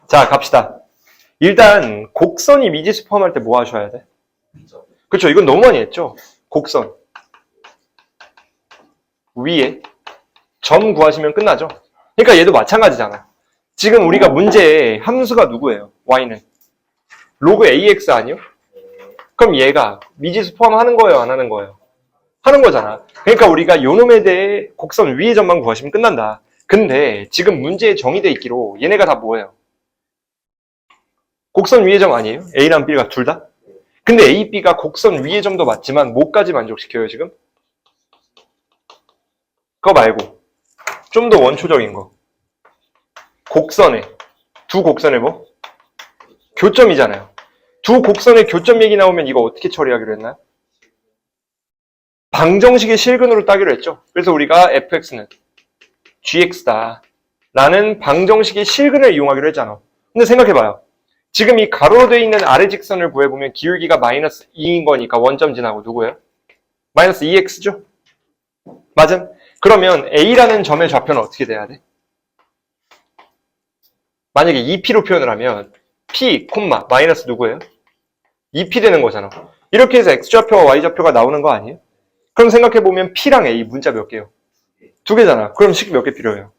자, 갑시다. 일단 곡선이 미지수 포함할 때 뭐 하셔야 돼? 그렇죠. 이건 너무 많이 했죠. 곡선 위에 점 구하시면 끝나죠. 그러니까 얘도 마찬가지잖아. 지금 우리가 문제에 함수가 누구예요? y는 로그 ax 아니요? 그럼 얘가 미지수 포함하는 거예요? 안 하는 거예요? 하는 거잖아. 그러니까 우리가 요놈에 대해 곡선 위의 점만 구하시면 끝난다. 근데 지금 문제에 정의되어 있기로 얘네가 다 뭐예요? 곡선 위의 점 아니에요? a랑 b가 둘 다? 근데 a, b가 곡선 위의 점도 맞지만 뭐까지 만족시켜요 지금? 그거 말고 좀 더 원초적인 거. 곡선에 두 곡선에 뭐? 교점이잖아요. 두 곡선의 교점 얘기 나오면 이거 어떻게 처리하기로 했나요? 방정식의 실근으로 따기로 했죠. 그래서 우리가 fx는 gx다 라는 방정식의 실근을 이용하기로 했잖아. 근데 생각해봐요. 지금 이 가로로 되어 있는 아래 직선을 구해보면 기울기가 마이너스 2인 거니까 원점 지나고 누구예요? 마이너스 2x죠? 맞음? 그러면 a라는 점의 좌표는 어떻게 돼야 돼? 만약에 2p로 표현을 하면 p, 마이너스 누구예요? 2p 되는 거잖아. 이렇게 해서 x좌표와 y좌표가 나오는 거 아니에요? 그럼 생각해보면 p랑 a 문자 몇 개요? 두 개잖아. 그럼 식 몇 개 필요해요?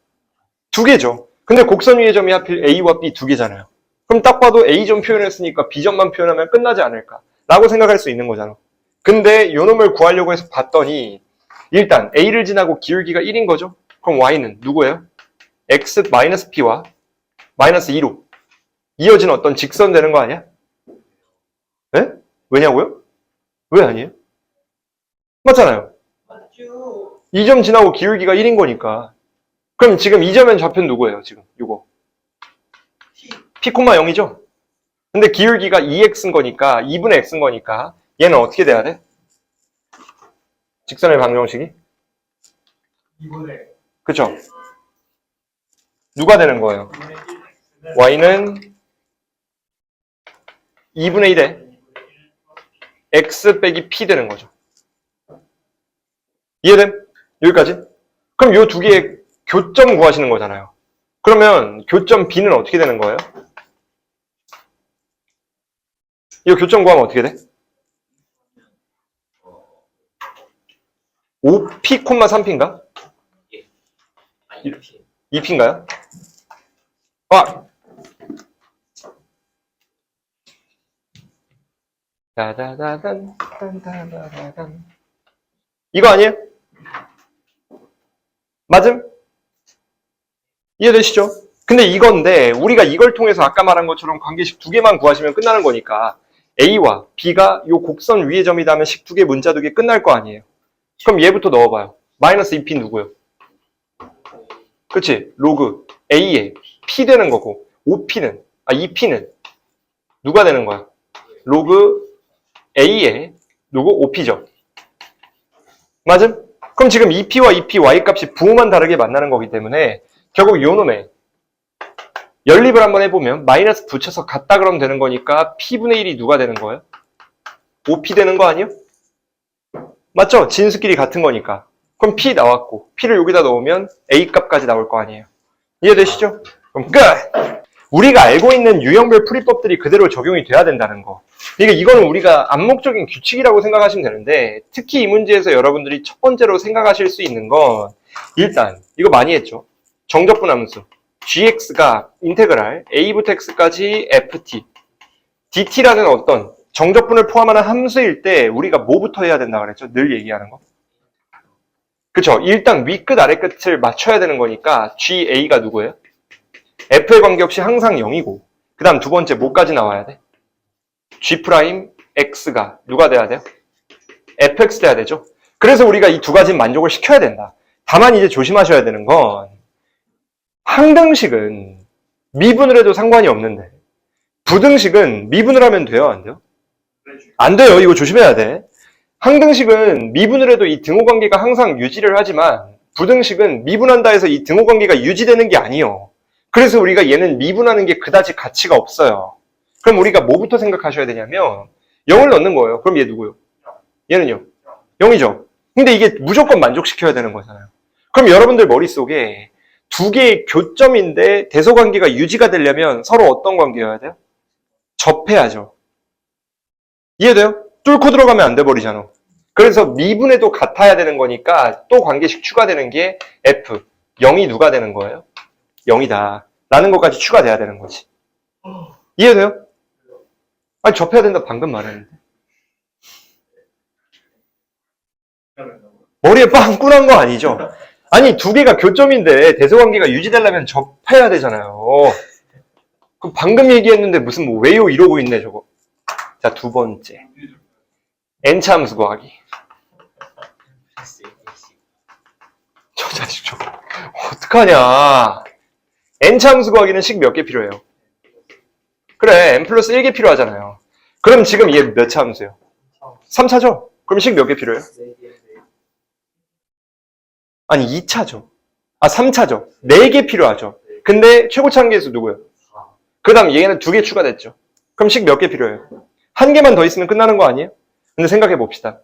두 개죠. 근데 곡선 위의 점이 하필 a와 b 두 개잖아요. 그럼 딱 봐도 a점 표현했으니까 b점만 표현하면 끝나지 않을까 라고 생각할 수 있는 거잖아. 근데 요놈을 구하려고 해서 봤더니 일단 a를 지나고 기울기가 1인 거죠. 그럼 y는 누구예요? x-p와 마이너스 2로 이어진 어떤 직선 되는 거 아니야? 네? 왜냐고요? 왜 아니에요? 맞잖아요. 맞죠. 2점 지나고 기울기가 1인 거니까. 그럼 지금 2점엔 좌표는 누구예요? 지금 요거 p, 0이죠? 근데 기울기가 2x인 거니까 2분의 x인 거니까 얘는 어떻게 돼야 돼? 직선의 방정식이? 2분의 그쵸? 누가 되는 거예요? 1x는 y는 2분의 1에 x 빼기 p 되는 거죠. 이해됨? 여기까지? 그럼 요 두 개의 교점 구하시는 거잖아요. 그러면 교점 b는 어떻게 되는 거예요? 이 교점 구하면 어떻게 돼? 5p, 3p인가? 2p인가요? 아! 따다다단, 딴따다다단. 이거 아니에요? 맞음? 이해되시죠? 근데 이건데 우리가 이걸 통해서 아까 말한 것처럼 관계식 두 개만 구하시면 끝나는 거니까 A와 B가 요 곡선 위의 점이라면 식 두 개, 문자 두 개 끝날 거 아니에요. 그럼 얘부터 넣어봐요. 마이너스 2P 누구요? 그치? 로그 A에 P 되는 거고 2P는 누가 되는 거야? 로그 A에 로그 5P죠. 맞음? 그럼 지금 2P와 2P, Y값이 부호만 다르게 만나는 거기 때문에 결국 요 놈에 연립을 한번 해보면 마이너스 붙여서 같다 그러면 되는 거니까 P분의 1이 누가 되는 거예요? 5P 되는 거 아니에요? 맞죠? 진수끼리 같은 거니까. 그럼 P 나왔고 P를 여기다 넣으면 A값까지 나올 거 아니에요. 이해되시죠? 그럼 끝! 우리가 알고 있는 유형별 풀이법들이 그대로 적용이 돼야 된다는 거. 그러니까 이거는 우리가 암묵적인 규칙이라고 생각하시면 되는데 특히 이 문제에서 여러분들이 첫 번째로 생각하실 수 있는 건 일단 이거 많이 했죠. 정적분 함수 gx가 인테그랄 a부터 x까지 ft dt라는 어떤 정적분을 포함하는 함수일 때 우리가 뭐부터 해야 된다 그랬죠? 늘 얘기하는 거. 그쵸? 일단 위끝 아래끝을 맞춰야 되는 거니까 ga가 누구예요? f에 관계없이 항상 0이고 그 다음 두 번째 뭐까지 나와야 돼? g'x가 누가 돼야 돼요? fx 돼야 되죠? 그래서 우리가 이 두 가지 만족을 시켜야 된다. 다만 이제 조심하셔야 되는 건 항등식은 미분을 해도 상관이 없는데 부등식은 미분을 하면 돼요? 안 돼요? 안 돼요. 이거 조심해야 돼. 항등식은 미분을 해도 이 등호관계가 항상 유지를 하지만 부등식은 미분한다 해서 이 등호관계가 유지되는 게 아니에요. 그래서 우리가 얘는 미분하는 게 그다지 가치가 없어요. 그럼 우리가 뭐부터 생각하셔야 되냐면 0을 넣는 거예요. 그럼 얘 누구요? 얘는요? 0이죠. 근데 이게 무조건 만족시켜야 되는 거잖아요. 그럼 여러분들 머릿속에 두 개의 교점인데 대소관계가 유지가 되려면 서로 어떤 관계여야 돼요? 접해야죠. 이해돼요? 뚫고 들어가면 안 돼 버리잖아. 그래서 미분에도 같아야 되는 거니까 또 관계식 추가되는 게 F. 0이 누가 되는 거예요? 0이다. 라는 것까지 추가돼야 되는 거지. 이해돼요? 아니, 접해야 된다 방금 말했는데. 머리에 빵 꾼한 거 아니죠? 아니, 두 개가 교점인데 대소관계가 유지되려면 접해야 되잖아요. 그럼 방금 얘기했는데 무슨 뭐 왜요 이러고 있네 저거. 자, 두 번째. n차함수 구하기. 저 자식 저거 어떡하냐. n차함수 구하기는 식 몇 개 필요해요? 그래, n 플러스 1개 필요하잖아요. 그럼 지금 얘 몇 차 함수예요? 3차죠? 그럼 식 몇 개 필요해요? 아니 2차죠. 아 3차죠. 4개 필요하죠. 근데 최고차 한계수 누구예요? 그 다음 얘는 2개 추가됐죠. 그럼 식 몇 개 필요해요? 1개만 더 있으면 끝나는 거 아니에요? 근데 생각해 봅시다.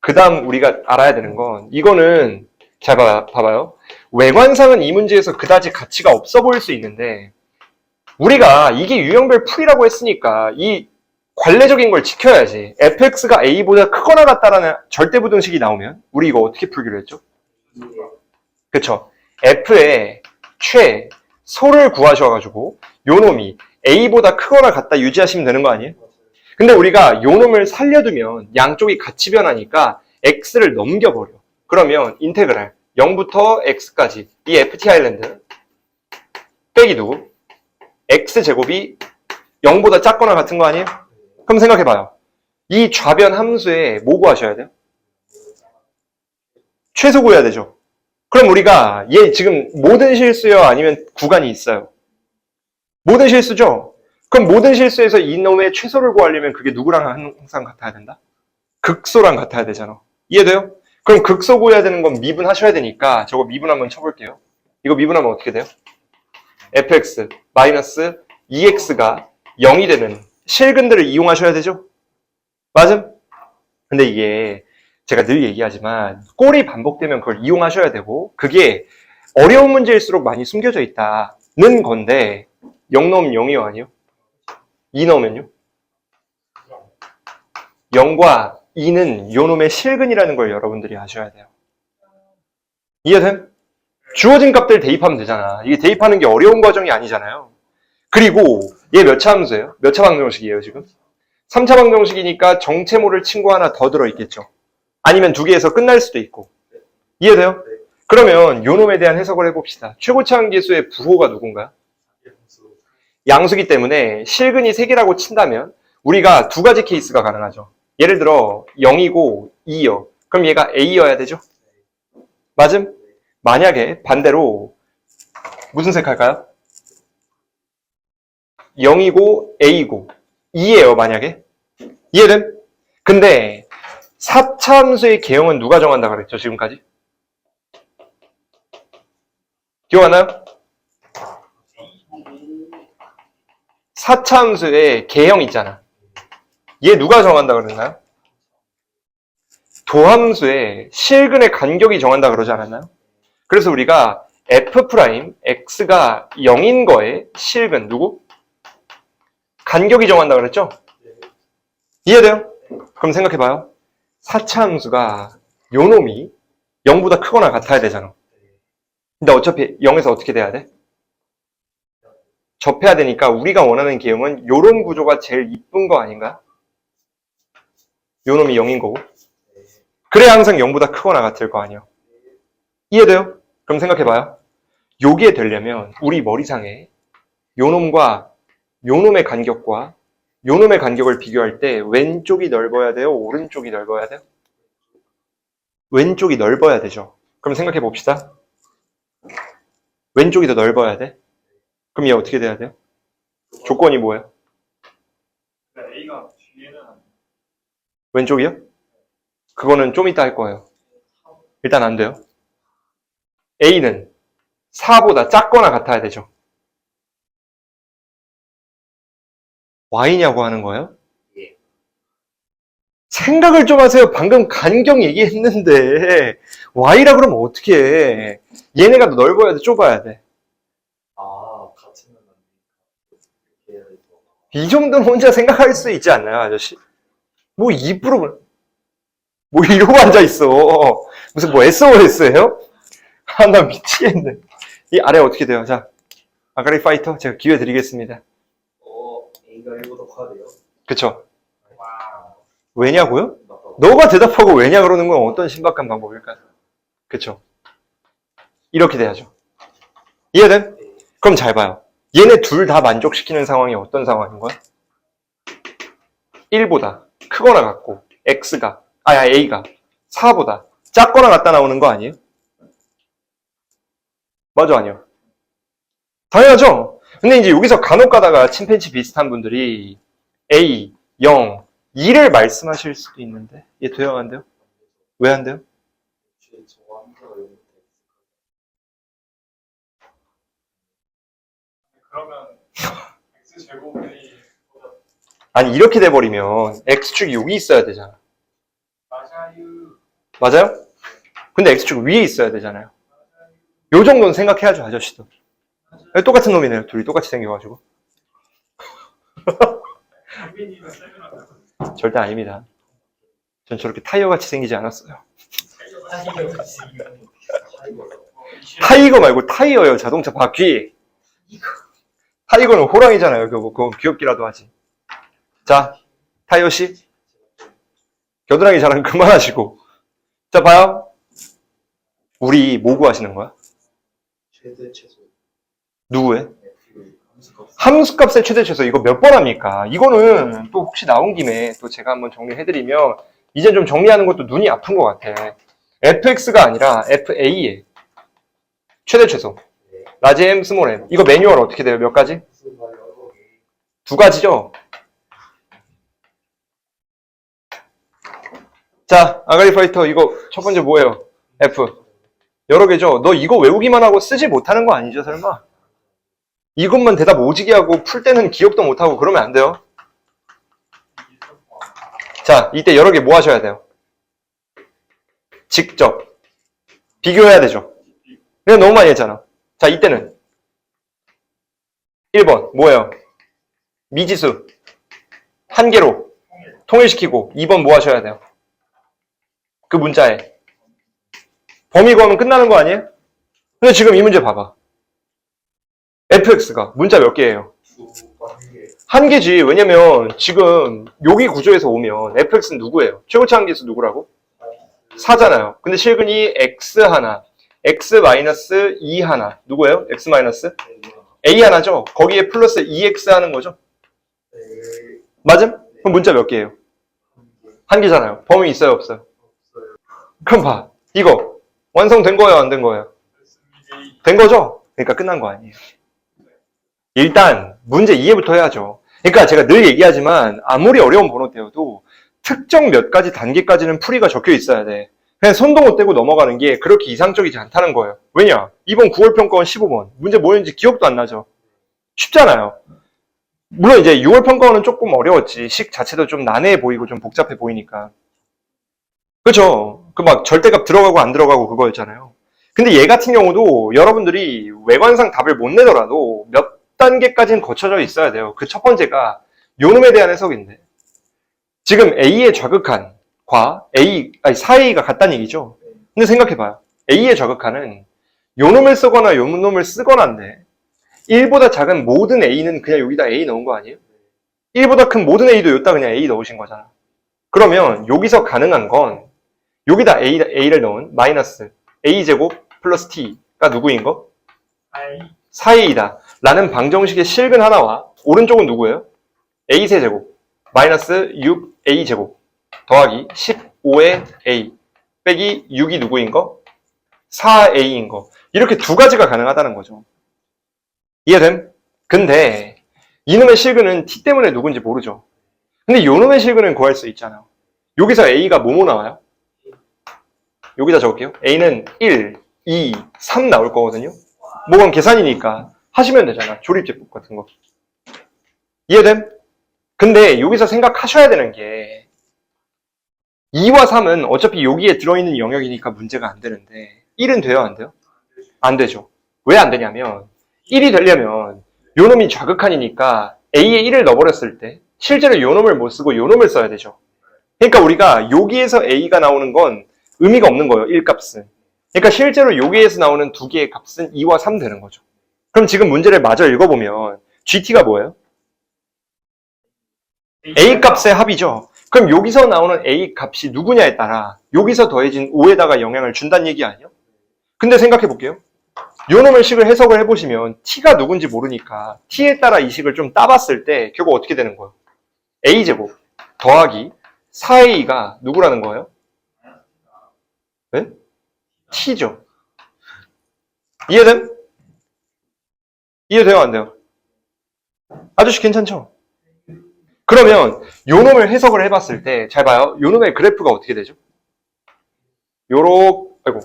그 다음 우리가 알아야 되는 건 이거는 잘 봐봐요. 외관상은 이 문제에서 그다지 가치가 없어 보일 수 있는데 우리가 이게 유형별 풀이라고 했으니까 이 관례적인 걸 지켜야지. fx가 a보다 크거나 같다라는 절대부등식이 나오면 우리 이거 어떻게 풀기로 했죠? 그쵸? f의 최소를 구하셔가지고 요 놈이 a보다 크거나 같다 유지하시면 되는 거 아니에요? 근데 우리가 요 놈을 살려두면 양쪽이 같이 변하니까 x를 넘겨버려. 그러면 인테그랄 0부터 x까지 이 ft 아일랜드 빼기 누구? x제곱이 0보다 작거나 같은 거 아니에요? 그럼 생각해봐요. 이 좌변 함수에 뭐 구하셔야 돼요? 최소 구해야 되죠. 그럼 우리가 얘 지금 모든 실수요 아니면 구간이 있어요? 모든 실수죠? 그럼 모든 실수에서 이놈의 최소를 구하려면 그게 누구랑 항상 같아야 된다? 극소랑 같아야 되잖아. 이해돼요? 그럼 극소 구해야 되는 건 미분하셔야 되니까 저거 미분 한번 쳐볼게요. 이거 미분하면 어떻게 돼요? fx 마이너스 2x가 0이 되는 실근들을 이용하셔야 되죠? 맞음? 근데 이게 제가 늘 얘기하지만 꼴이 반복되면 그걸 이용하셔야 되고 그게 어려운 문제일수록 많이 숨겨져 있다는 건데 0 넣으면 0이요 아니요? 2 넣으면요? 0과 2는 요놈의 실근이라는 걸 여러분들이 아셔야 돼요. 이해됨? 주어진 값들 대입하면 되잖아. 이게 대입하는 게 어려운 과정이 아니잖아요. 그리고 얘 몇 차 함수예요? 몇 차 방정식이에요 지금? 3차 방정식이니까 정체모를 친구 하나 더 들어있겠죠. 아니면 2개에서 끝날 수도 있고. 이해돼요? 그러면 요놈에 대한 해석을 해봅시다. 최고차 한계수의 부호가 누군가요? 양수기 때문에 실근이 3개라고 친다면 우리가 2가지 케이스가 가능하죠. 예를 들어 0이고 2요. 그럼 얘가 A여야 되죠? 맞음? 만약에 반대로 무슨 색 할까요? 0이고 A고 2예요 만약에. 이해됨? 근데 4차 함수의 개형은 누가 정한다 그랬죠 지금까지? 기억하나요? 4차 함수의 개형 있잖아. 얘 누가 정한다 그랬나요? 도함수의 실근의 간격이 정한다 그러지 않았나요? 그래서 우리가 f'x가 0인 거에 실근 누구? 간격이 정한다 그랬죠? 이해돼요? 그럼 생각해봐요. 4차 함수가 요 놈이 0보다 크거나 같아야 되잖아. 근데 어차피 0에서 어떻게 돼야 돼? 접해야 되니까 우리가 원하는 개형은 요런 구조가 제일 이쁜 거 아닌가? 요 놈이 0인 거고. 그래야 항상 0보다 크거나 같을 거 아니에요. 이해돼요? 그럼 생각해봐요. 요게 되려면 우리 머리상에 요 놈과 요 놈의 간격과 요 놈의 간격을 비교할 때 왼쪽이 넓어야 돼요? 오른쪽이 넓어야 돼요? 왼쪽이 넓어야 되죠. 그럼 생각해 봅시다. 왼쪽이 더 넓어야 돼? 그럼 얘 어떻게 돼야 돼요? 조건이 뭐예요? A가 뒤에는 안 돼. 왼쪽이요? 그거는 좀 이따 할 거예요. 일단 안 돼요. A는 4보다 작거나 같아야 되죠. Y냐고 하는 거예요? 예. 생각을 좀 하세요. 방금 간격 얘기했는데 Y라 그러면 어떻게 해? 얘네가 더 넓어야 돼? 좁아야 돼? 이 정도는 혼자 생각할 수 있지 않나요, 아저씨? 뭐 2%를 뭐 이러고 앉아있어. 무슨 뭐 SOS예요? 아, 나 미치겠네. 이 아래 어떻게 돼요? 자, 아가리 파이터 제가 기회 드리겠습니다. A가 1보다 커야 돼요. 그쵸? 와. 왜냐고요? 너가 대답하고 왜냐 그러는 건 어떤 신박한 방법일까요? 그쵸? 이렇게 돼야죠. 이해된? 그럼 잘 봐요. 얘네 둘 다 만족시키는 상황이 어떤 상황인 거야? 1보다 크거나 같고 A가 4보다 작거나 같다 나오는 거 아니에요? 맞아, 아니요? 당연하죠? 근데 이제 여기서 간혹 가다가 침팬지 비슷한 분들이 A, 0, 2를 말씀하실 수도 있는데 얘 돼요, 안 돼요? 왜 안 돼요? 저 함수가 0부터 그러면 x 제곱이 아니 이렇게 돼버리면 X축이 여기 있어야 되잖아. 맞아요. 맞아요? 근데 X축 위에 있어야 되잖아요. 요 정도는 생각해야죠, 아저씨도. 똑같은 놈이네요. 둘이 똑같이 생겨가지고. 유빈이는 세미나 절대 아닙니다. 전 저렇게 타이어같이 생기지 않았어요. 타이거 말고 타이어요. 자동차 바퀴. 타이거는 호랑이잖아요. 그건 귀엽기라도 하지. 자, 타이어씨. 겨드랑이 자랑 그만하시고. 자, 봐요. 우리 뭐 구하시는 거야? 최대 최소 누구의? 함수값 함수값의 최대 최소. 이거 몇 번 합니까? 이거는 또 혹시 나온 김에 또 제가 한번 정리해드리면 이제 좀 정리하는 것도 눈이 아픈 것 같아. fx가 아니라 fa의 최대 최소. 라지 m, 스몰 m. 이거 매뉴얼 어떻게 돼요? 몇 가지? 두 가지죠? 자, 아가리 파이터 이거 첫 번째 뭐예요? F. 여러 개죠? 너 이거 외우기만 하고 쓰지 못하는 거 아니죠, 설마? 이것만 대답 오지게 하고 풀 때는 기억도 못하고 그러면 안 돼요. 자, 이때 여러 개 뭐 하셔야 돼요? 직접 비교해야 되죠. 그냥 너무 많이 했잖아. 자, 이때는 1번 뭐예요? 미지수 한 개로 통일시키고 2번 뭐 하셔야 돼요? 그 문자에 범위 구하면 끝나는 거 아니에요? 근데 지금 이 문제 봐봐. fx가 문자 몇 개예요? 한 개지. 왜냐면 지금 여기 구조에서 오면 fx는 누구예요? 최고차 함계수 누구라고? 4잖아요. 근데 실근이 x 하나, x 마이너스 2 하나 누구예요? x 마이너스 a 하나죠? 거기에 플러스 2x 하는 거죠? 맞음? 그럼 문자 몇 개예요? 한 개잖아요. 범위 있어요, 없어요? 그럼 봐. 이거 완성된 거예요, 안 된 거예요? 된 거죠? 그러니까 끝난 거 아니에요. 일단 문제 이해부터 해야죠. 그러니까 제가 늘 얘기하지만 아무리 어려운 번호 떼어도 특정 몇 가지 단계까지는 풀이가 적혀 있어야 돼. 그냥 손도 못 대고 넘어가는 게 그렇게 이상적이지 않다는 거예요. 왜냐? 이번 9월 평가원 15번 문제 뭐였는지 기억도 안 나죠. 쉽잖아요. 물론 이제 6월 평가원은 조금 어려웠지. 식 자체도 좀 난해해 보이고 좀 복잡해 보이니까. 그렇죠? 그 막 절대값 들어가고 안 들어가고 그거였잖아요. 근데 얘 같은 경우도 여러분들이 외관상 답을 못 내더라도 몇 단계까지는 거쳐져 있어야 돼요. 그 첫 번째가 요놈에 대한 해석인데 지금 A의 좌극한과 4A가 같다는 얘기죠. 근데 생각해봐요. A의 좌극한은 요놈을 쓰거나 요놈을 쓰거나인데 1보다 작은 모든 A는 그냥 여기다 A 넣은 거 아니에요? 1보다 큰 모든 A도 여기다 그냥 A 넣으신 거잖아. 그러면 여기서 가능한 건 여기다 A를 넣은 마이너스 A제곱 플러스 T가 누구인 거? 4A이다 라는 방정식의 실근 하나와 오른쪽은 누구예요? A3제곱 마이너스 6A제곱 더하기 15의 A 빼기 6이 누구인 거? 4A인 거. 이렇게 두 가지가 가능하다는 거죠. 이해됨? 근데 이놈의 실근은 T 때문에 누군지 모르죠. 근데 요놈의 실근은 구할 수 있잖아요. 여기서 A가 뭐뭐 나와요? 여기다 적을게요. A는 1, 2, 3 나올 거거든요. 뭐건 계산이니까 하시면 되잖아. 조립제법 같은 거. 이해됨? 근데 여기서 생각하셔야 되는 게 2와 3은 어차피 여기에 들어있는 영역이니까 문제가 안 되는데 1은 돼요? 안 돼요? 안 되죠. 왜 안 되냐면 1이 되려면 요놈이 좌극한이니까 A에 1을 넣어버렸을 때 실제로 요 놈을 못 쓰고 요 놈을 써야 되죠. 그러니까 우리가 여기에서 A가 나오는 건 의미가 없는 거예요. 1값은. 그러니까 실제로 여기에서 나오는 두 개의 값은 2와 3 되는 거죠. 그럼 지금 문제를 마저 읽어보면 GT가 뭐예요? A 값의 합이죠. 그럼 여기서 나오는 A 값이 누구냐에 따라 여기서 더해진 5에다가 영향을 준다는 얘기 아니에요? 근데 생각해 볼게요. 요 놈의 식을 해석을 해보시면 T가 누군지 모르니까 T에 따라 이 식을 좀 따봤을 때 결국 어떻게 되는 거예요? A제곱 더하기 4A가 누구라는 거예요? 네? T죠. 이해됨? 이해돼요? 안 돼요? 아저씨 괜찮죠? 그러면 요 놈을 해석을 해봤을 때 잘 봐요. 요 놈의 그래프가 어떻게 되죠? 아이고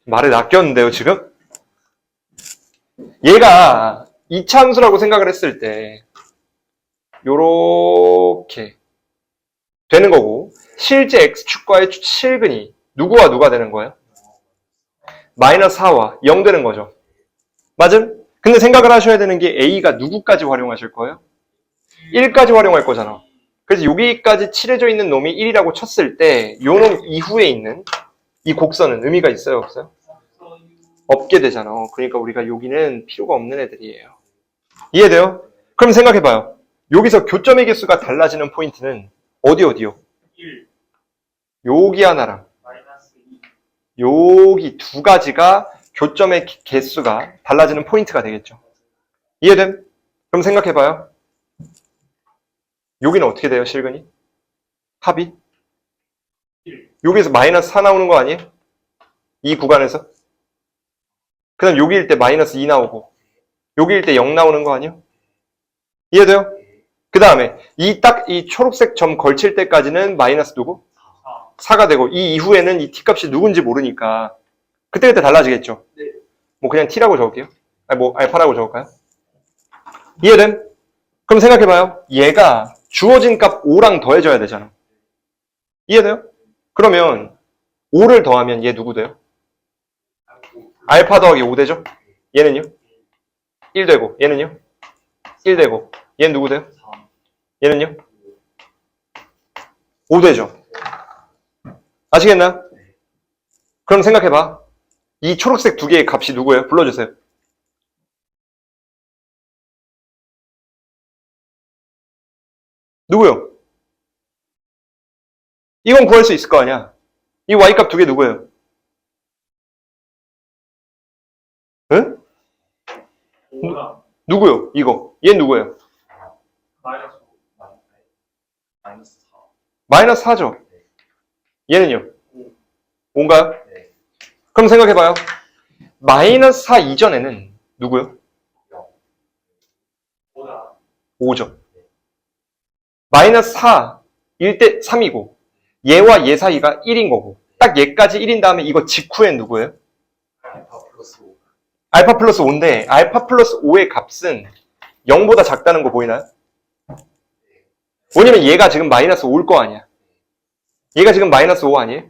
말을 낚였는데요 지금? 얘가 이차함수라고 생각을 했을 때 요렇게 되는 거고 실제 x축과의 실근이 누구와 누가 되는 거예요? 마이너스 4와 0 되는 거죠. 맞음? 근데 생각을 하셔야 되는 게 a가 누구까지 활용하실 거예요? 1까지 활용할 거잖아. 그래서 여기까지 칠해져 있는 놈이 1이라고 쳤을 때 요 놈 이후에 있는 이 곡선은 의미가 있어요? 없어요? 없게 되잖아. 그러니까 우리가 여기는 필요가 없는 애들이에요. 이해돼요? 그럼 생각해봐요. 여기서 교점의 개수가 달라지는 포인트는 어디요? 1 여기 하나랑 마이너스 2 여기 두 가지가 교점의 개수가 달라지는 포인트가 되겠죠. 이해됨? 그럼 생각해봐요. 여기는 어떻게 돼요, 실근이? 합이? 1 여기서 마이너스 4 나오는 거 아니에요? 이 구간에서? 그 다음 여기일 때 마이너스 2 나오고 여기일 때 0 나오는 거 아니에요? 이해돼요? 그 다음에 이 초록색 점 걸칠 때까지는 마이너스 누구? 4가 되고 이 이후에는 이 t값이 누군지 모르니까 그때그때 달라지겠죠? 네. 뭐 그냥 t라고 적을게요. 아니 뭐 알파라고 적을까요? 이해됨? 그럼 생각해봐요. 얘가 주어진 값 5랑 더해져야 되잖아. 이해돼요? 그러면 5를 더하면 얘 누구 돼요? 알파 더하기 5 되죠? 얘는요? 1 되고 얘는요? 1 되고 얘는 누구 돼요? 얘는요? 5 되죠? 아시겠나요? 그럼 생각해봐. 이 초록색 두 개의 값이 누구예요? 불러주세요. 누구요? 이건 구할 수 있을 거 아니야. 이 y값 두 개 누구예요? 응? 5가 누구요? 이거. 얘 누구예요? 마이너스 5 마이너스 4. 마이너스 4죠? 얘는요? 5인가요? 네. 그럼 생각해봐요. 마이너스 4 이전에는 누구요? 5다 5죠. 마이너스 4일 때 3이고 얘와 얘 사이가 1인 거고 딱 얘까지 1인 다음에 이거 직후엔 누구예요? 알파 플러스 5. 알파 플러스 5인데 알파 플러스 5의 값은 0보다 작다는 거 보이나요? 왜냐면 얘가 지금 마이너스 5일 거 아니야. 얘가 지금 마이너스 5 아니에요?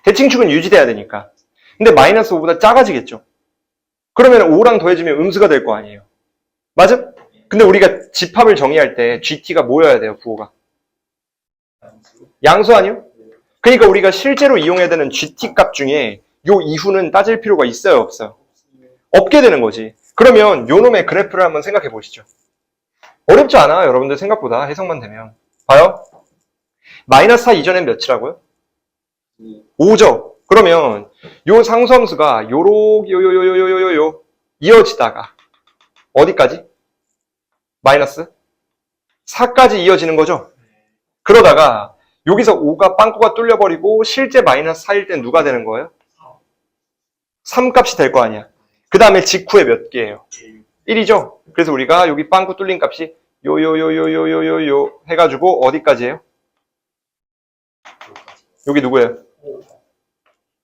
대칭축은 유지돼야 되니까. 근데 마이너스 5보다 작아지겠죠. 그러면 5랑 더해지면 음수가 될 거 아니에요. 맞아? 근데 우리가 집합을 정의할 때 GT가 뭐여야 돼요, 부호가? 양수 아니요? 그러니까 우리가 실제로 이용해야 되는 GT 값 중에 요 이후는 따질 필요가 있어요, 없어요? 없게 되는 거지. 그러면 요 놈의 그래프를 한번 생각해 보시죠. 어렵지 않아, 여러분들 생각보다 해석만 되면. 봐요. 마이너스 4 이전엔 몇이라고요? 5죠. 그러면 요 상수함수가 요요 이어지다가 어디까지? 마이너스 4까지 이어지는 거죠. 그러다가 여기서 5가 빵꾸가 뚫려버리고 실제 마이너스 4일 땐 누가 되는 거예요? 3 값이 될 거 아니야. 그 다음에 직후에 몇 개예요? 1이죠. 그래서 우리가 여기 빵꾸 뚫린 값이 요요요요요요요 해가지고 어디까지예요? 여기 누구예요?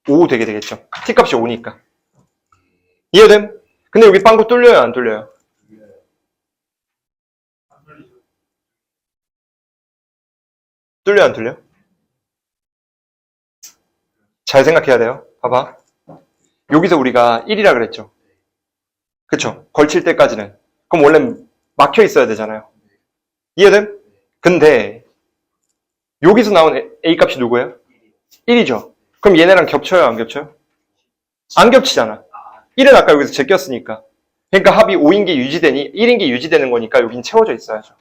5 되게 되겠죠. t 값이 5니까. 이해됨? 근데 여기 빵꾸 뚫려요, 안 뚫려요? 안 걸리죠 뚫려, 안 뚫려? 잘 생각해야 돼요. 봐봐. 여기서 우리가 1이라 그랬죠. 그쵸? 걸칠 때까지는. 그럼 원래 막혀 있어야 되잖아요. 이해됨? 근데 여기서 나온 A 값이 누구예요? 1이죠. 그럼 얘네랑 겹쳐요, 안 겹쳐요? 안 겹치잖아. 1은 아까 여기서 제꼈으니까. 그러니까 합이 5인 게 유지되니 1인 게 유지되는 거니까 여긴 채워져 있어야죠.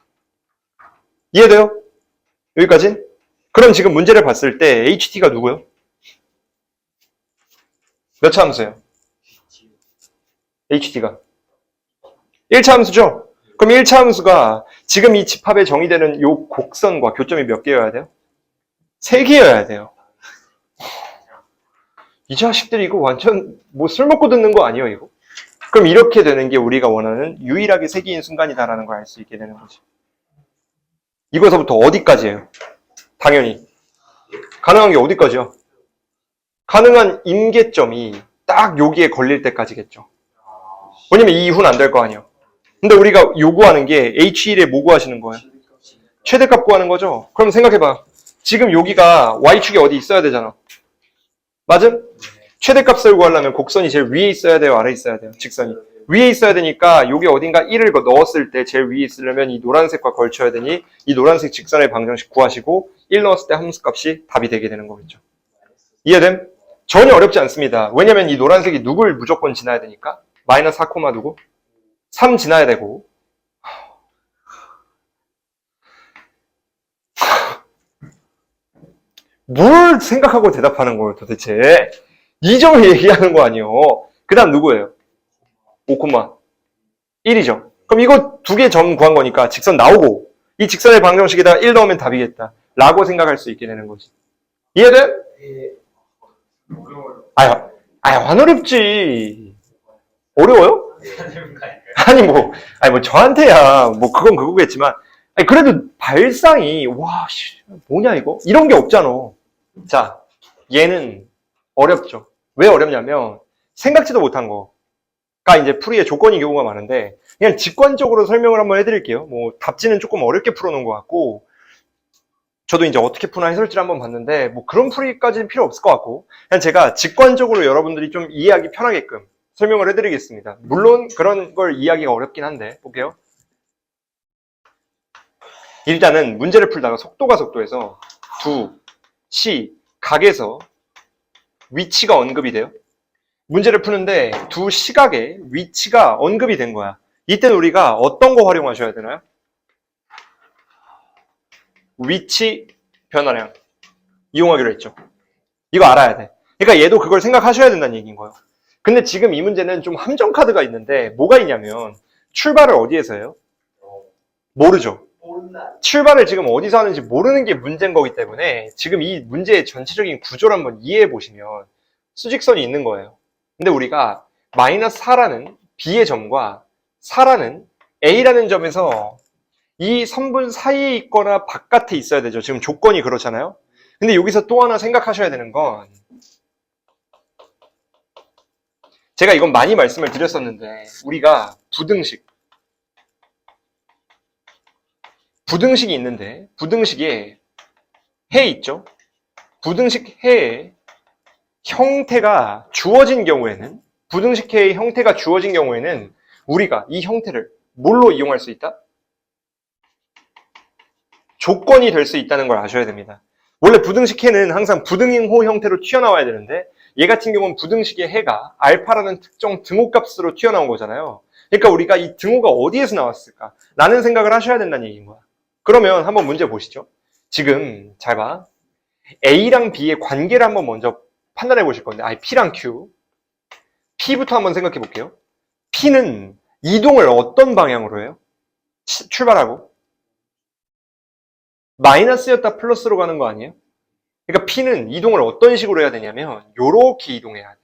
이해돼요? 여기까지? 그럼 지금 문제를 봤을 때 HT가 누구예요? 몇 차 함수예요? HT가 1차 함수죠? 그럼 1차 함수가 지금 이 집합에 정의되는 요 곡선과 교점이 몇 개여야 돼요? 3개여야 돼요. 이 자식들이 이거 완전 뭐 술 먹고 듣는 거 아니에요, 이거? 그럼 이렇게 되는 게 우리가 원하는 유일하게 3개인 순간이다라는 걸 알 수 있게 되는 거지. 이거서부터 어디까지예요? 당연히 가능한 게 어디까지요? 가능한 임계점이 딱 여기에 걸릴 때까지겠죠. 왜냐면 이 이후는 안 될 거 아니에요. 근데 우리가 요구하는 게 H1에 뭐 구하시는 거예요? 최대값 구하는 거죠. 그럼 생각해봐. 지금 여기가 Y축이 어디 있어야 되잖아. 맞음? 최대값을 구하려면 곡선이 제일 위에 있어야 돼요? 아래에 있어야 돼요? 직선이. 위에 있어야 되니까 여기 어딘가 1을 넣었을 때 제일 위에 있으려면 이 노란색과 걸쳐야 되니 이 노란색 직선의 방정식 구하시고 1 넣었을 때 함수값이 답이 되게 되는 거겠죠. 이해됨? 전혀 어렵지 않습니다. 왜냐면 이 노란색이 누굴 무조건 지나야 되니까 마이너스 4, 누구? 3 지나야 되고 뭘 생각하고 대답하는 거예요 도대체. 이 점을 얘기하는 거 아니에요. 그 다음 누구예요? 5,1이죠. 그럼 이거 두 개 점 구한 거니까 직선 나오고 이 직선의 방정식에다가 1 넣으면 답이겠다 라고 생각할 수 있게 되는 거지. 이해돼? 어려워요. 아유 안 어렵지. 어려워요? 아니 뭐 저한테야 뭐 그건 그거겠지만 아니 그래도 발상이 와 뭐냐 이거 이런 게 없잖아. 자 얘는 어렵죠. 왜 어렵냐면 생각지도 못한 거가 이제 풀이의 조건이 경우가 많은데 그냥 직관적으로 설명을 한번 해드릴게요. 뭐 답지는 조금 어렵게 풀어놓은 것 같고 저도 이제 어떻게 푸나 해설지를 한번 봤는데 뭐 그런 풀이까지는 필요 없을 것 같고 그냥 제가 직관적으로 여러분들이 좀 이해하기 편하게끔 설명을 해드리겠습니다. 물론 그런 걸 이해하기가 어렵긴 한데 볼게요. 일단은 문제를 풀다가 속도가 속도에서 두 시 각에서 위치가 언급이 돼요. 문제를 푸는데 두 시각의 위치가 언급이 된 거야. 이때는 우리가 어떤 거 활용하셔야 되나요? 위치 변화량 이용하기로 했죠. 이거 알아야 돼. 그러니까 얘도 그걸 생각하셔야 된다는 얘기인 거예요. 근데 지금 이 문제는 좀 함정 카드가 있는데 뭐가 있냐면 출발을 어디에서 해요? 모르죠. 출발을 지금 어디서 하는지 모르는 게 문제인 거기 때문에 지금 이 문제의 전체적인 구조를 한번 이해해 보시면 수직선이 있는 거예요. 근데 우리가 마이너스 4라는 B의 점과 4라는 A라는 점에서 이 선분 사이에 있거나 바깥에 있어야 되죠. 지금 조건이 그렇잖아요. 근데 여기서 또 하나 생각하셔야 되는 건 제가 이건 많이 말씀을 드렸었는데 우리가 부등식이 있는데 부등식에 해 있죠. 부등식 해의 형태가 주어진 경우에는 부등식 해의 형태가 주어진 경우에는 우리가 이 형태를 뭘로 이용할 수 있다? 조건이 될 수 있다는 걸 아셔야 됩니다. 원래 부등식 해는 항상 부등호 형태로 튀어나와야 되는데 얘 같은 경우는 부등식의 해가 알파라는 특정 등호값으로 튀어나온 거잖아요. 그러니까 우리가 이 등호가 어디에서 나왔을까? 라는 생각을 하셔야 된다는 얘기인 거야. 그러면 한번 문제 보시죠. 지금 잘 봐. A랑 B의 관계를 한번 먼저 판단해 보실 건데 P랑 Q P부터 한번 생각해 볼게요. P는 이동을 어떤 방향으로 해요? 출발하고 마이너스였다 플러스로 가는 거 아니에요? 그러니까 P는 이동을 어떤 식으로 해야 되냐면 이렇게 이동해야 돼.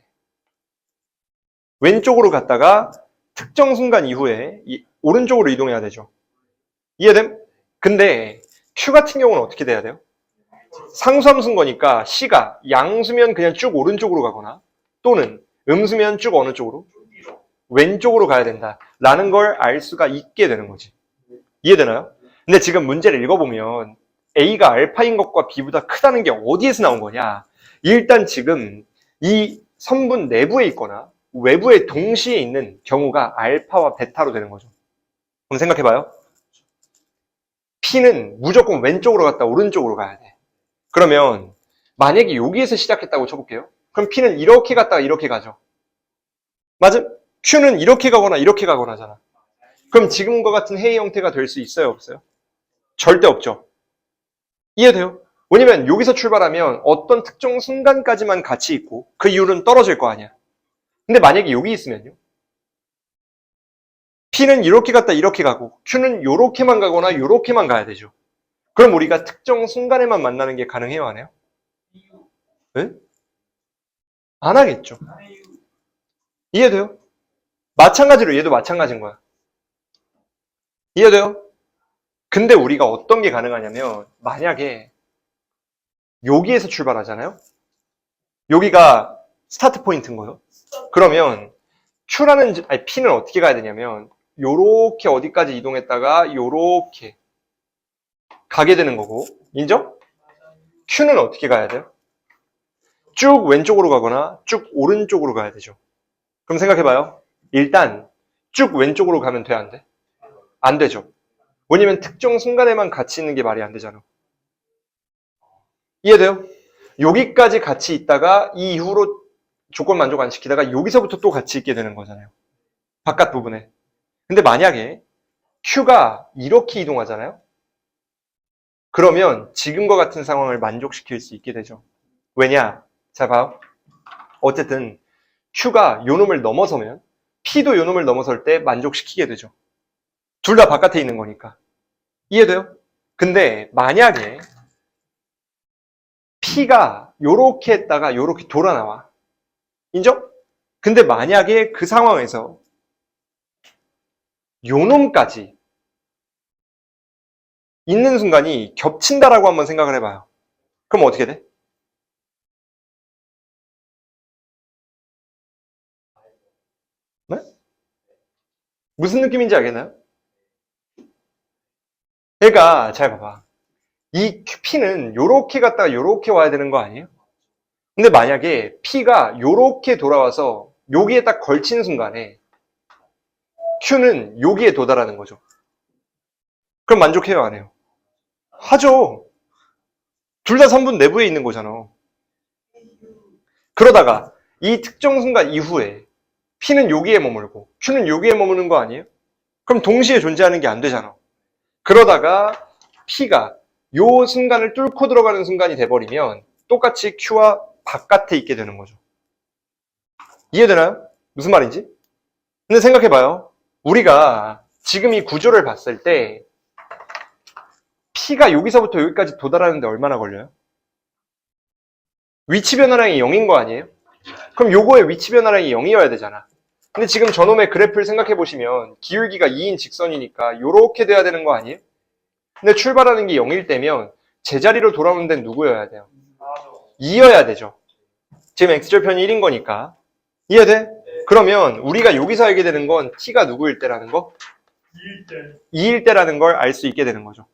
왼쪽으로 갔다가 특정 순간 이후에 오른쪽으로 이동해야 되죠. 이해됨? 근데 Q 같은 경우는 어떻게 돼야 돼요? 상수함수인 거니까 C가 양수면 그냥 쭉 오른쪽으로 가거나 또는 음수면 쭉 어느 쪽으로? 왼쪽으로 가야 된다라는 걸 알 수가 있게 되는 거지. 이해되나요? 근데 지금 문제를 읽어보면 A가 알파인 것과 B보다 크다는 게 어디에서 나온 거냐? 일단 지금 이 선분 내부에 있거나 외부에 동시에 있는 경우가 알파와 베타로 되는 거죠. 그럼 생각해봐요. P는 무조건 왼쪽으로 갔다 오른쪽으로 가야 돼. 그러면 만약에 여기에서 시작했다고 쳐볼게요. 그럼 P는 이렇게 갔다가 이렇게 가죠. 맞아? Q는 이렇게 가거나 이렇게 가거나 하잖아. 그럼 지금과 같은 회의 형태가 될 수 있어요, 없어요? 절대 없죠. 이해돼요? 왜냐면 여기서 출발하면 어떤 특정 순간까지만 같이 있고 그 이후로는 떨어질 거 아니야. 근데 만약에 여기 있으면요. P는 이렇게 갔다 이렇게 가고 Q는 이렇게만 가거나 이렇게만 가야 되죠. 그럼 우리가 특정 순간에만 만나는 게 가능해요, 안 해요? 네? 안 하겠죠. 이해돼요? 마찬가지로 얘도 마찬가지인 거야. 이해돼요? 근데 우리가 어떤 게 가능하냐면 만약에 여기에서 출발하잖아요? 여기가 스타트 포인트인 거예요. 그러면 P는 어떻게 가야 되냐면 요렇게 어디까지 이동했다가 요렇게 가게 되는 거고 인정? Q는 어떻게 가야 돼요? 쭉 왼쪽으로 가거나 쭉 오른쪽으로 가야 되죠. 그럼 생각해봐요. 일단 쭉 왼쪽으로 가면 돼, 안 돼? 안 되죠. 왜냐면 특정 순간에만 같이 있는 게 말이 안 되잖아. 이해돼요? 여기까지 같이 있다가 이 이후로 조건 만족 안 시키다가 여기서부터 또 같이 있게 되는 거잖아요. 바깥 부분에. 근데 만약에 Q가 이렇게 이동하잖아요? 그러면 지금과 같은 상황을 만족시킬 수 있게 되죠. 왜냐? 자, 봐요. 어쨌든 Q가 요 놈을 넘어서면 P도 요 놈을 넘어설 때 만족시키게 되죠. 둘 다 바깥에 있는 거니까. 이해돼요? 근데 만약에 P가 요렇게 했다가 요렇게 돌아 나와. 인정? 근데 만약에 그 상황에서 요 놈까지 있는 순간이 겹친다라고 한번 생각을 해봐요. 그럼 어떻게 돼? 네? 무슨 느낌인지 알겠나요? 그러니까 잘 봐봐. 이 P는 요렇게 갔다가 요렇게 와야 되는 거 아니에요? 근데 만약에 P가 요렇게 돌아와서 여기에 딱 걸친 순간에 Q는 여기에 도달하는 거죠. 그럼 만족해요, 안 해요? 하죠. 둘 다 선분 내부에 있는 거잖아. 그러다가 이 특정 순간 이후에 P는 여기에 머물고 Q는 여기에 머무는 거 아니에요? 그럼 동시에 존재하는 게 안 되잖아. 그러다가 P가 요 순간을 뚫고 들어가는 순간이 돼버리면 똑같이 Q와 바깥에 있게 되는 거죠. 이해되나요? 무슨 말인지? 근데 생각해봐요. 우리가 지금 이 구조를 봤을 때 P가 여기서부터 여기까지 도달하는데 얼마나 걸려요? 위치 변화량이 0인 거 아니에요? 그럼 요거의 위치 변화량이 0이어야 되잖아. 근데 지금 저놈의 그래프를 생각해 보시면 기울기가 2인 직선이니까 요렇게 돼야 되는 거 아니에요? 근데 출발하는 게 0일 때면 제자리로 돌아오는 데는 누구여야 돼요? 2여야 되죠. 지금 x절편이 1인 거니까. 이해돼? 그러면 우리가 여기서 알게 되는 건 t가 누구일 때라는 거? 2일 때라는 걸 알 수 있게 되는 거죠.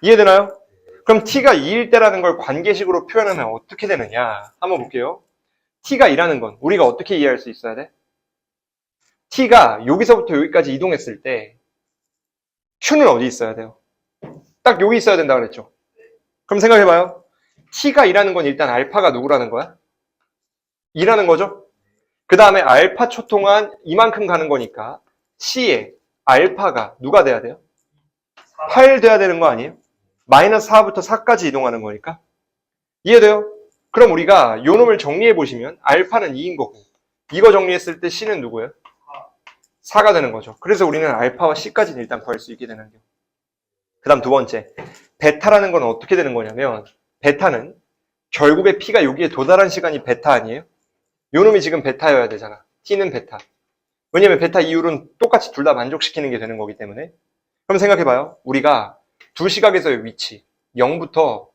이해되나요? 그럼 t가 2일 때라는 걸 관계식으로 표현하면 어떻게 되느냐? 한번 볼게요. t가 2라는 건 우리가 어떻게 이해할 수 있어야 돼? t가 여기서부터 여기까지 이동했을 때 q는 어디 있어야 돼요? 딱 여기 있어야 된다 그랬죠. 그럼 생각해봐요. t가 2라는 건 일단 알파가 누구라는 거야? 2라는 거죠. 그 다음에 알파 초 동안 이만큼 가는 거니까 c에 알파가 누가 돼야 돼요? 8 돼야 되는 거 아니에요? 마이너스 4부터 4까지 이동하는 거니까. 이해돼요? 그럼 우리가 요 놈을 정리해 보시면 알파는 2인 거고 이거 정리했을 때 c는 누구예요? 4가 되는 거죠. 그래서 우리는 알파와 c까지는 일단 구할 수 있게 되는 거예요. 그 다음 두 번째, 베타라는 건 어떻게 되는 거냐면 베타는 결국에 P가 여기에 도달한 시간이 베타 아니에요? 요 놈이 지금 베타여야 되잖아. T는 베타. 왜냐면 베타 이후로는 똑같이 둘 다 만족시키는 게 되는 거기 때문에. 그럼 생각해봐요. 우리가 두 시각에서의 위치 0부터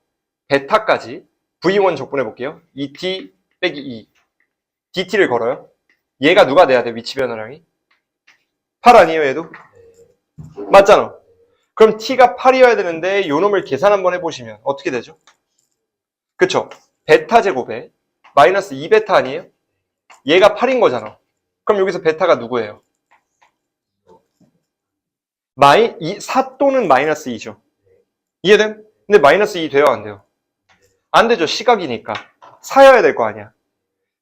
베타까지 V1 적분해 볼게요. 2t 빼기 2 dt를 걸어요. 얘가 누가 돼야 돼? 위치 변화량이 8 아니에요 얘도? 맞잖아. 그럼 t가 8이어야 되는데 요 놈을 계산 한번 해보시면 어떻게 되죠? 그쵸? 베타 제곱에 마이너스 2베타 아니에요? 얘가 8인 거잖아. 그럼 여기서 베타가 누구예요? 4 또는 마이너스 2죠. 이해됨? 근데 마이너스 2 돼요, 안 돼요? 안 되죠. 시각이니까. 4여야 될 거 아니야.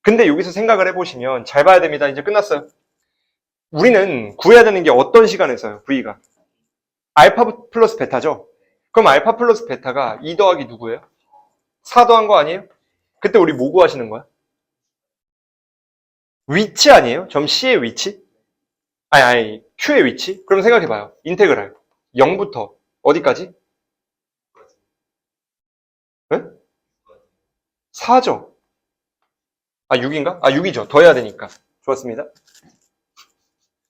근데 여기서 생각을 해보시면 잘 봐야 됩니다. 이제 끝났어요. 우리는 구해야 되는 게 어떤 시간에서요? V가. 알파 플러스 베타죠? 그럼 알파 플러스 베타가 2 더하기 누구예요? 4 더한 거 아니에요? 그때 우리 뭐 구하시는 거야? 위치 아니에요? 점 C의 위치? 아니, Q의 위치? 그럼 생각해봐요. 인테그랄. 0부터 어디까지? 네? 4죠. 아, 6인가? 아, 6이죠. 더해야 되니까. 좋았습니다.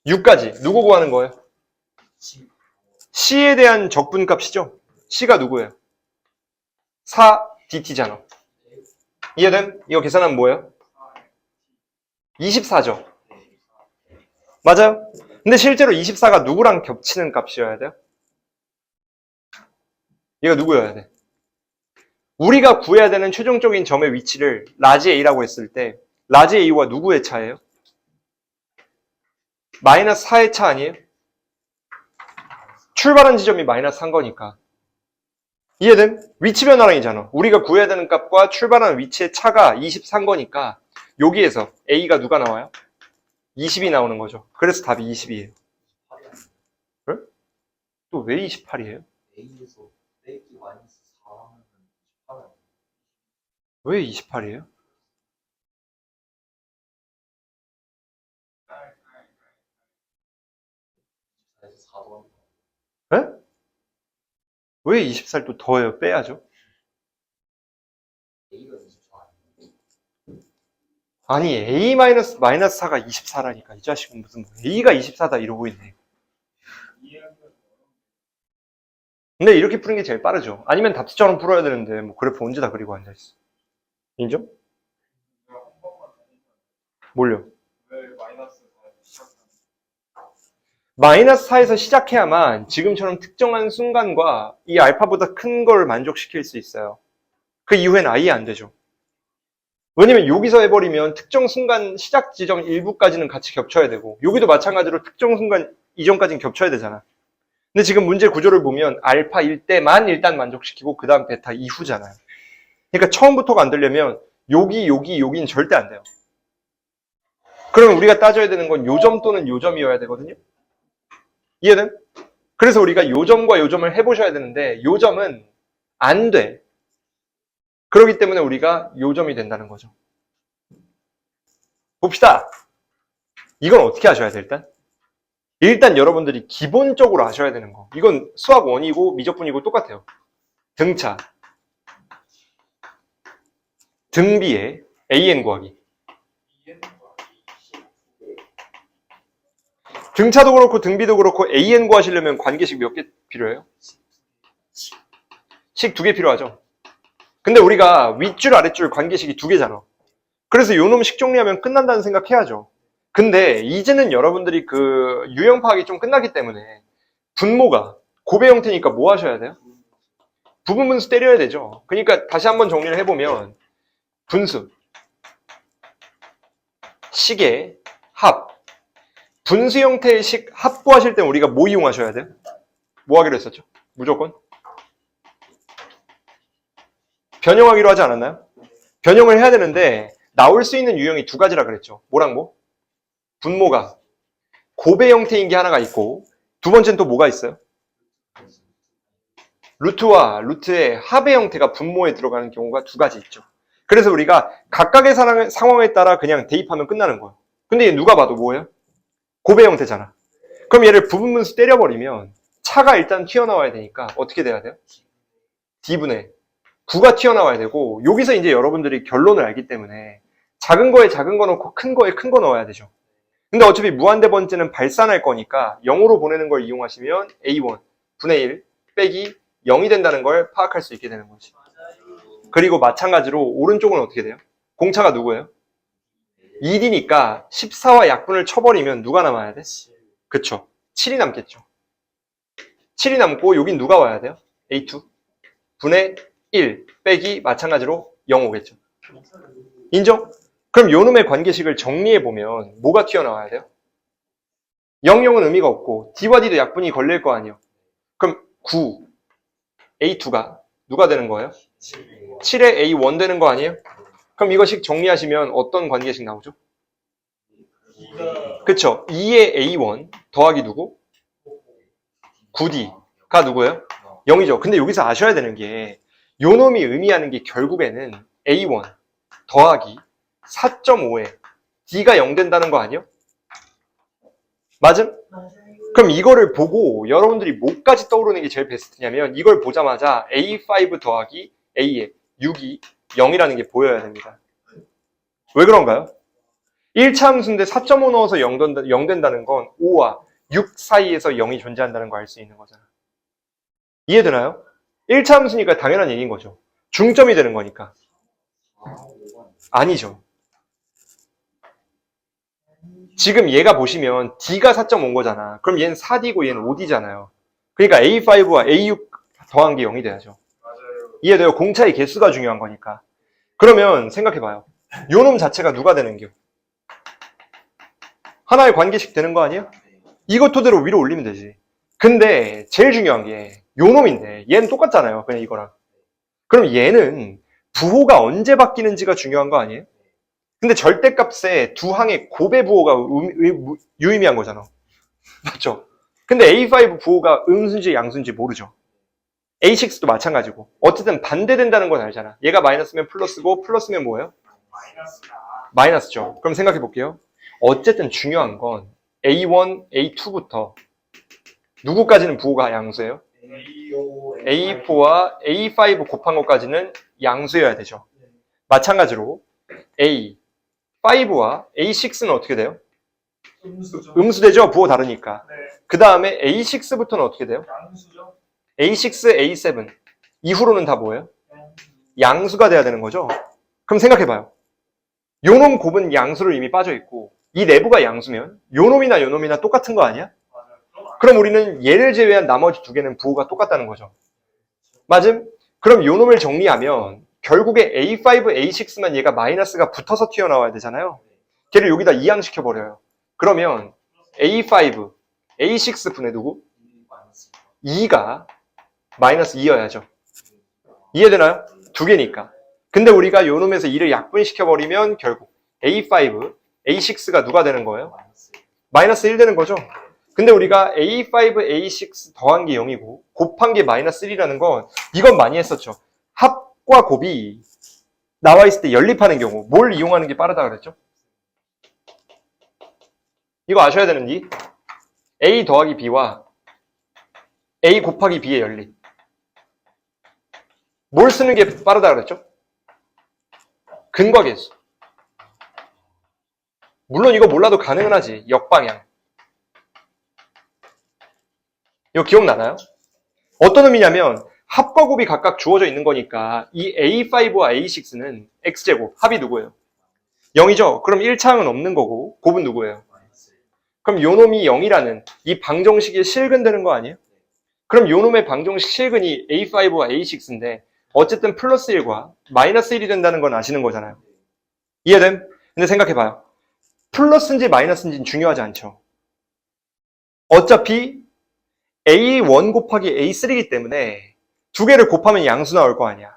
6까지. 누구 구하는 거예요? C에 대한 적분값이죠? C가 누구예요? 4dt잖아. 이해됨? 이거 계산하면 뭐예요? 24죠. 맞아요? 근데 실제로 24가 누구랑 겹치는 값이어야 돼요? 얘가 누구여야 돼? 우리가 구해야 되는 최종적인 점의 위치를 라지 A라고 했을 때 라지 A와 누구의 차예요? 마이너스 4의 차 아니에요? 출발한 지점이 마이너스 3 거니까. 이해됨? 위치 변화량이잖아. 우리가 구해야 되는 값과 출발하는 위치의 차가 23 거니까 여기에서 A가 누가 나와요? 20이 나오는 거죠. 그래서 답이 20이에요. 네? 또 왜 28이에요? A에서 빼기 마이너스 4하면 28은 왜 28이에요? 에서 4 더하면 네? 왜 24를 또 더해요? 빼야죠. A가 24 아니 A-4가 24라니까 이 자식은 무슨 뭐 A가 24다 이러고 있네. 근데 이렇게 푸는 게 제일 빠르죠. 아니면 답수처럼 풀어야 되는데 뭐 그래프 언제 다 그리고 앉아있어. 인정? 뭘요? 마이너스 4에서 시작해야만 지금처럼 특정한 순간과 이 알파보다 큰 걸 만족시킬 수 있어요. 그 이후엔 아예 안 되죠. 왜냐면 여기서 해버리면 특정 순간 시작 지점 일부까지는 같이 겹쳐야 되고 여기도 마찬가지로 특정 순간 이전까지는 겹쳐야 되잖아. 근데 지금 문제 구조를 보면 알파일 때만 일단 만족시키고 그 다음 베타 이후잖아요. 그러니까 처음부터가 안 되려면 여기는 절대 안 돼요. 그러면 우리가 따져야 되는 건 요점 또는 요점이어야 되거든요. 이해돼? 그래서 우리가 요점과 요점을 해보셔야 되는데 요점은 안 돼. 그렇기 때문에 우리가 요점이 된다는 거죠. 봅시다. 이건 어떻게 하셔야 돼, 일단 여러분들이 기본적으로 아셔야 되는 거. 이건 수학 원이고 미적분이고 똑같아요. 등차. 등비의 AN 구하기. 등차도 그렇고 등비도 그렇고 AN 구하시려면 관계식 몇 개 필요해요? 식 2개 필요하죠. 근데 우리가 윗줄 아랫줄 관계식이 2개잖아. 그래서 요놈 식 정리하면 끝난다는 생각해야죠. 근데 이제는 여러분들이 그 유형 파악이 좀 끝나기 때문에 분모가 고배 형태니까 뭐 하셔야 돼요? 부분 분수 때려야 되죠. 그러니까 다시 한번 정리를 해보면 분수, 식의 합, 분수 형태의 식 합 구하실 때 우리가 뭐 이용하셔야 돼요? 뭐 하기로 했었죠? 무조건? 변형하기로 하지 않았나요? 변형을 해야 되는데 나올 수 있는 유형이 2가지라 그랬죠. 뭐랑 뭐? 분모가 고배 형태인 게 하나가 있고 두 번째는 또 뭐가 있어요? 루트와 루트의 합의 형태가 분모에 들어가는 경우가 2가지 있죠. 그래서 우리가 각각의 상황에 따라 그냥 대입하면 끝나는 거예요. 근데 얘 누가 봐도 뭐예요? 고배 형태잖아. 그럼 얘를 부분분수 때려버리면 차가 일단 튀어나와야 되니까 어떻게 돼야 돼요? D분의 9가 튀어나와야 되고 여기서 이제 여러분들이 결론을 알기 때문에 작은 거에 작은 거 넣고 큰 거에 큰 거 넣어야 되죠. 근데 어차피 무한대번째는 발산할 거니까 0으로 보내는 걸 이용하시면 A1 분의 1 빼기 0이 된다는 걸 파악할 수 있게 되는 거지. 그리고 마찬가지로 오른쪽은 어떻게 돼요? 공차가 누구예요? 2D니까 14와 약분을 쳐버리면 누가 남아야 돼? 그쵸. 7이 남겠죠. 7이 남고 여긴 누가 와야 돼요? A2 분의 1 빼기 마찬가지로 0 오겠죠. 인정? 그럼 요놈의 관계식을 정리해보면 뭐가 튀어나와야 돼요? 0은 의미가 없고 D와 D도 약분이 걸릴 거 아니에요. 그럼 9, A2가 누가 되는 거예요? 7의 A1 되는 거 아니에요? 그럼 이거씩 정리하시면 어떤 관계식 나오죠? 그쵸? 2의 A1 더하기 누구? 9D가 누구예요? 0이죠. 근데 여기서 아셔야 되는 게 요 놈이 의미하는 게 결국에는 A1 더하기 4.5에 D가 0 된다는 거 아니에요? 맞음? 그럼 이거를 보고 여러분들이 뭐까지 떠오르는 게 제일 베스트냐면 이걸 보자마자 A5 더하기 A의 6이 0이라는 게 보여야 됩니다. 왜 그런가요? 1차 함수인데 4.5 넣어서 0 된다는 건 5와 6 사이에서 0이 존재한다는 거 알 수 있는 거잖아. 이해되나요? 1차 함수니까 당연한 얘기인 거죠. 중점이 되는 거니까. 아니죠. 지금 얘가 보시면 D가 4.5인 거잖아. 그럼 얘는 4D고 얘는 5D잖아요. 그러니까 A5와 A6 더한 게 0이 돼야죠. 맞아요. 이해돼요? 공차의 개수가 중요한 거니까. 그러면 생각해봐요. 요 놈 자체가 누가 되는겨? 하나의 관계식 되는 거 아니에요? 이것 토대로 위로 올리면 되지. 근데 제일 중요한 게 요 놈인데 얘는 똑같잖아요. 그냥 이거랑. 그럼 얘는 부호가 언제 바뀌는지가 중요한 거 아니에요? 근데 절대값에 두 항의 곱의 부호가 유의미한 거잖아. 맞죠? 근데 A5 부호가 음수인지 양수인지 모르죠. A6도 마찬가지고. 어쨌든 반대된다는 건 알잖아. 얘가 마이너스면 플러스고 플러스면 뭐예요? 마이너스다. 마이너스죠. 그럼 생각해 볼게요. 어쨌든 중요한 건 A1, A2부터 누구까지는 부호가 양수예요? A4와 A5 곱한 것까지는 양수여야 되죠. 마찬가지로 A5와 A6는 어떻게 돼요? 음수죠. 음수되죠? 부호 다르니까. 네. 그 다음에 A6부터는 어떻게 돼요? 양수죠. A6, A7 이후로는 다 뭐예요? 양수가 돼야 되는 거죠. 그럼 생각해봐요. 요놈 곱은 양수를 이미 빠져있고 이 내부가 양수면 요놈이나 요놈이나 똑같은 거 아니야? 맞아요. 그럼 우리는 얘를 제외한 나머지 두 개는 부호가 똑같다는 거죠. 맞음? 그럼 요놈을 정리하면 결국에 A5, A6만 얘가 마이너스가 붙어서 튀어나와야 되잖아요. 걔를 여기다 이항시켜버려요. 그러면 A5, A6 분의 누구? 2가 마이너스 2여야죠. 이해되나요? 두 개니까. 근데 우리가 요 놈에서 2를 약분시켜버리면 결국 A5, A6가 누가 되는 거예요? 마이너스 1 되는 거죠. 근데 우리가 A5, A6 더한 게 0이고 곱한 게 마이너스 1이라는 건 이건 많이 했었죠. 합과 곱이 나와 있을 때 연립하는 경우 뭘 이용하는 게 빠르다 그랬죠? 이거 아셔야 되는지 A 더하기 B와 A 곱하기 B의 연립 뭘 쓰는 게 빠르다 그랬죠? 근과계수. 물론 이거 몰라도 가능은 하지. 역방향. 이거 기억나나요? 어떤 의미냐면 합과 곱이 각각 주어져 있는 거니까 이 A5와 A6는 X제곱 합이 누구예요? 0이죠? 그럼 1차항은 없는 거고 곱은 누구예요? 그럼 요 놈이 0이라는 이 방정식이 실근되는 거 아니에요? 그럼 요 놈의 방정식 실근이 A5와 A6인데 어쨌든 플러스 1과 마이너스 1이 된다는 건 아시는 거잖아요. 이해됨? 근데 생각해봐요. 플러스인지 마이너스인지는 중요하지 않죠. 어차피 A1 곱하기 A3이기 때문에 두 개를 곱하면 양수 나올 거 아니야.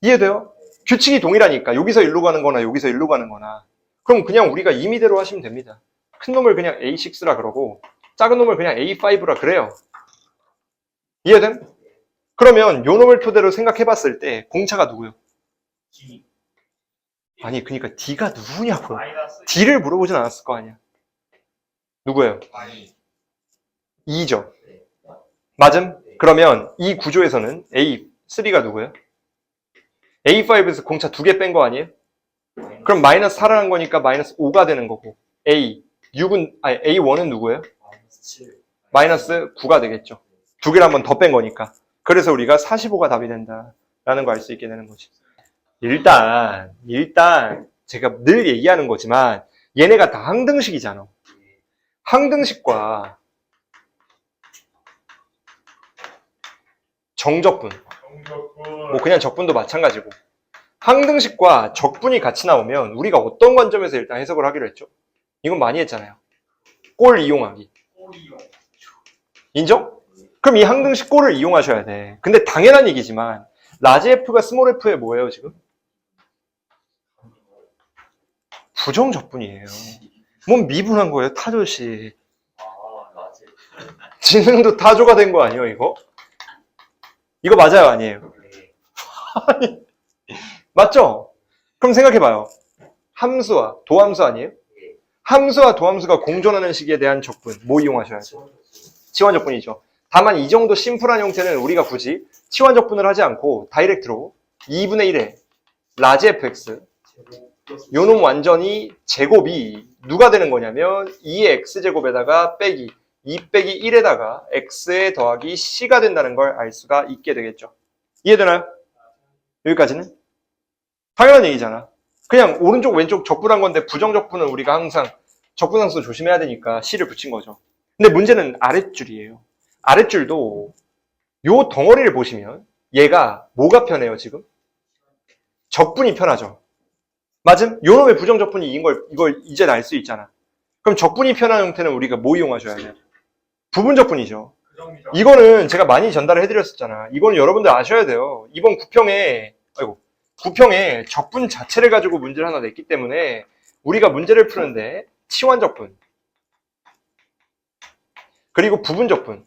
이해돼요? 규칙이 동일하니까 여기서 일로 가는 거나 여기서 일로 가는 거나 그럼 그냥 우리가 임의대로 하시면 됩니다. 큰 놈을 그냥 A6라 그러고 작은 놈을 그냥 A5라 그래요. 이해됨? 그러면 요 놈을 토대로 생각해봤을 때 공차가 누구요? D. 아니 그러니까 D가 누구냐고. 마이너스 D를 물어보진 않았을 거 아니야. 누구예요? 2죠. 맞음? 그러면 이 구조에서는 A3가 누구예요? A5에서 공차 2개 뺀 거 아니에요? 그럼 마이너스 4를 한 거니까 마이너스 5가 되는 거고 A1은 누구예요? 마이너스 9가 되겠죠. 2개를 한 번 더 뺀 거니까. 그래서 우리가 45가 답이 된다라는 거 알 수 있게 되는 거지. 일단 제가 늘 얘기하는 거지만 얘네가 다 항등식이잖아. 항등식과 정적분, 뭐 그냥 적분도 마찬가지고 항등식과 적분이 같이 나오면 우리가 어떤 관점에서 일단 해석을 하기로 했죠? 이건 많이 했잖아요. 꼴 이용하기. 꼴이요. 인정? 그럼 이 항등식 꼴을 이용하셔야 돼. 근데 당연한 얘기지만 라지 F가 스몰 F의 뭐예요 지금? 부정적분이에요. 뭔 미분한 거예요 타조씨. 아, 라지. 지능도 타조가 된 거 아니에요 이거? 이거 맞아요 아니에요? 네. 맞죠? 그럼 생각해봐요. 함수와 도함수 아니에요? 함수와 도함수가 공존하는 식에 대한 적분 뭐 이용하셔야죠? 치환적분이죠. 다만 이 정도 심플한 형태는 우리가 굳이 치환적분을 하지 않고 다이렉트로 2분의 1의 라지 fx 요놈 완전히 제곱이 누가 되는 거냐면 2의 x제곱에다가 빼기 2 빼기 1에다가 x에 더하기 c가 된다는 걸 알 수가 있게 되겠죠. 이해되나요? 여기까지는? 당연한 얘기잖아. 그냥 오른쪽 왼쪽 적분한 건데 부정적분은 우리가 항상 적분함수 조심해야 되니까 c를 붙인 거죠. 근데 문제는 아랫줄이에요. 아랫줄도 요 덩어리를 보시면 얘가 뭐가 편해요 지금? 적분이 편하죠. 맞음? 요놈의 부정적분이 이걸 이제 알 수 있잖아. 그럼 적분이 편한 형태는 우리가 뭐 이용하셔야 돼요? 부분적분이죠. 그 정도죠. 이거는 제가 많이 전달을 해드렸었잖아. 이거는 여러분들 아셔야 돼요. 이번 구평에 적분 자체를 가지고 문제를 하나 냈기 때문에 우리가 문제를 푸는데 치환적분 그리고 부분적분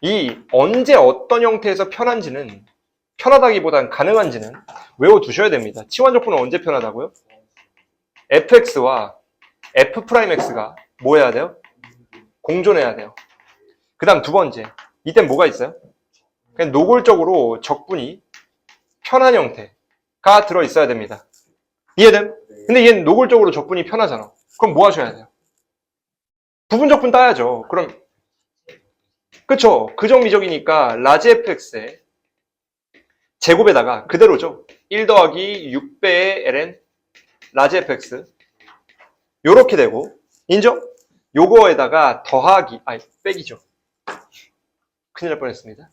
이 언제 어떤 형태에서 편한지는 편하다기보단 가능한지는 외워두셔야 됩니다. 치환적분은 언제 편하다고요? fx와 f'x가 뭐 해야 돼요? 공존해야 돼요. 그 다음 두 번째 이땐 뭐가 있어요? 그냥 노골적으로 적분이 편한 형태가 들어있어야 됩니다. 이해됨? 근데 얘는 노골적으로 적분이 편하잖아. 그럼 뭐 하셔야 돼요? 부분적분 따야죠. 그럼 그쵸? 그정미적이니까 라지 fx의 제곱에다가 그대로죠. 1 더하기 6배의 ln 라지 fx 요렇게 되고 인정? 요거에다가 더하기 빼기죠. 큰일 날 뻔했습니다.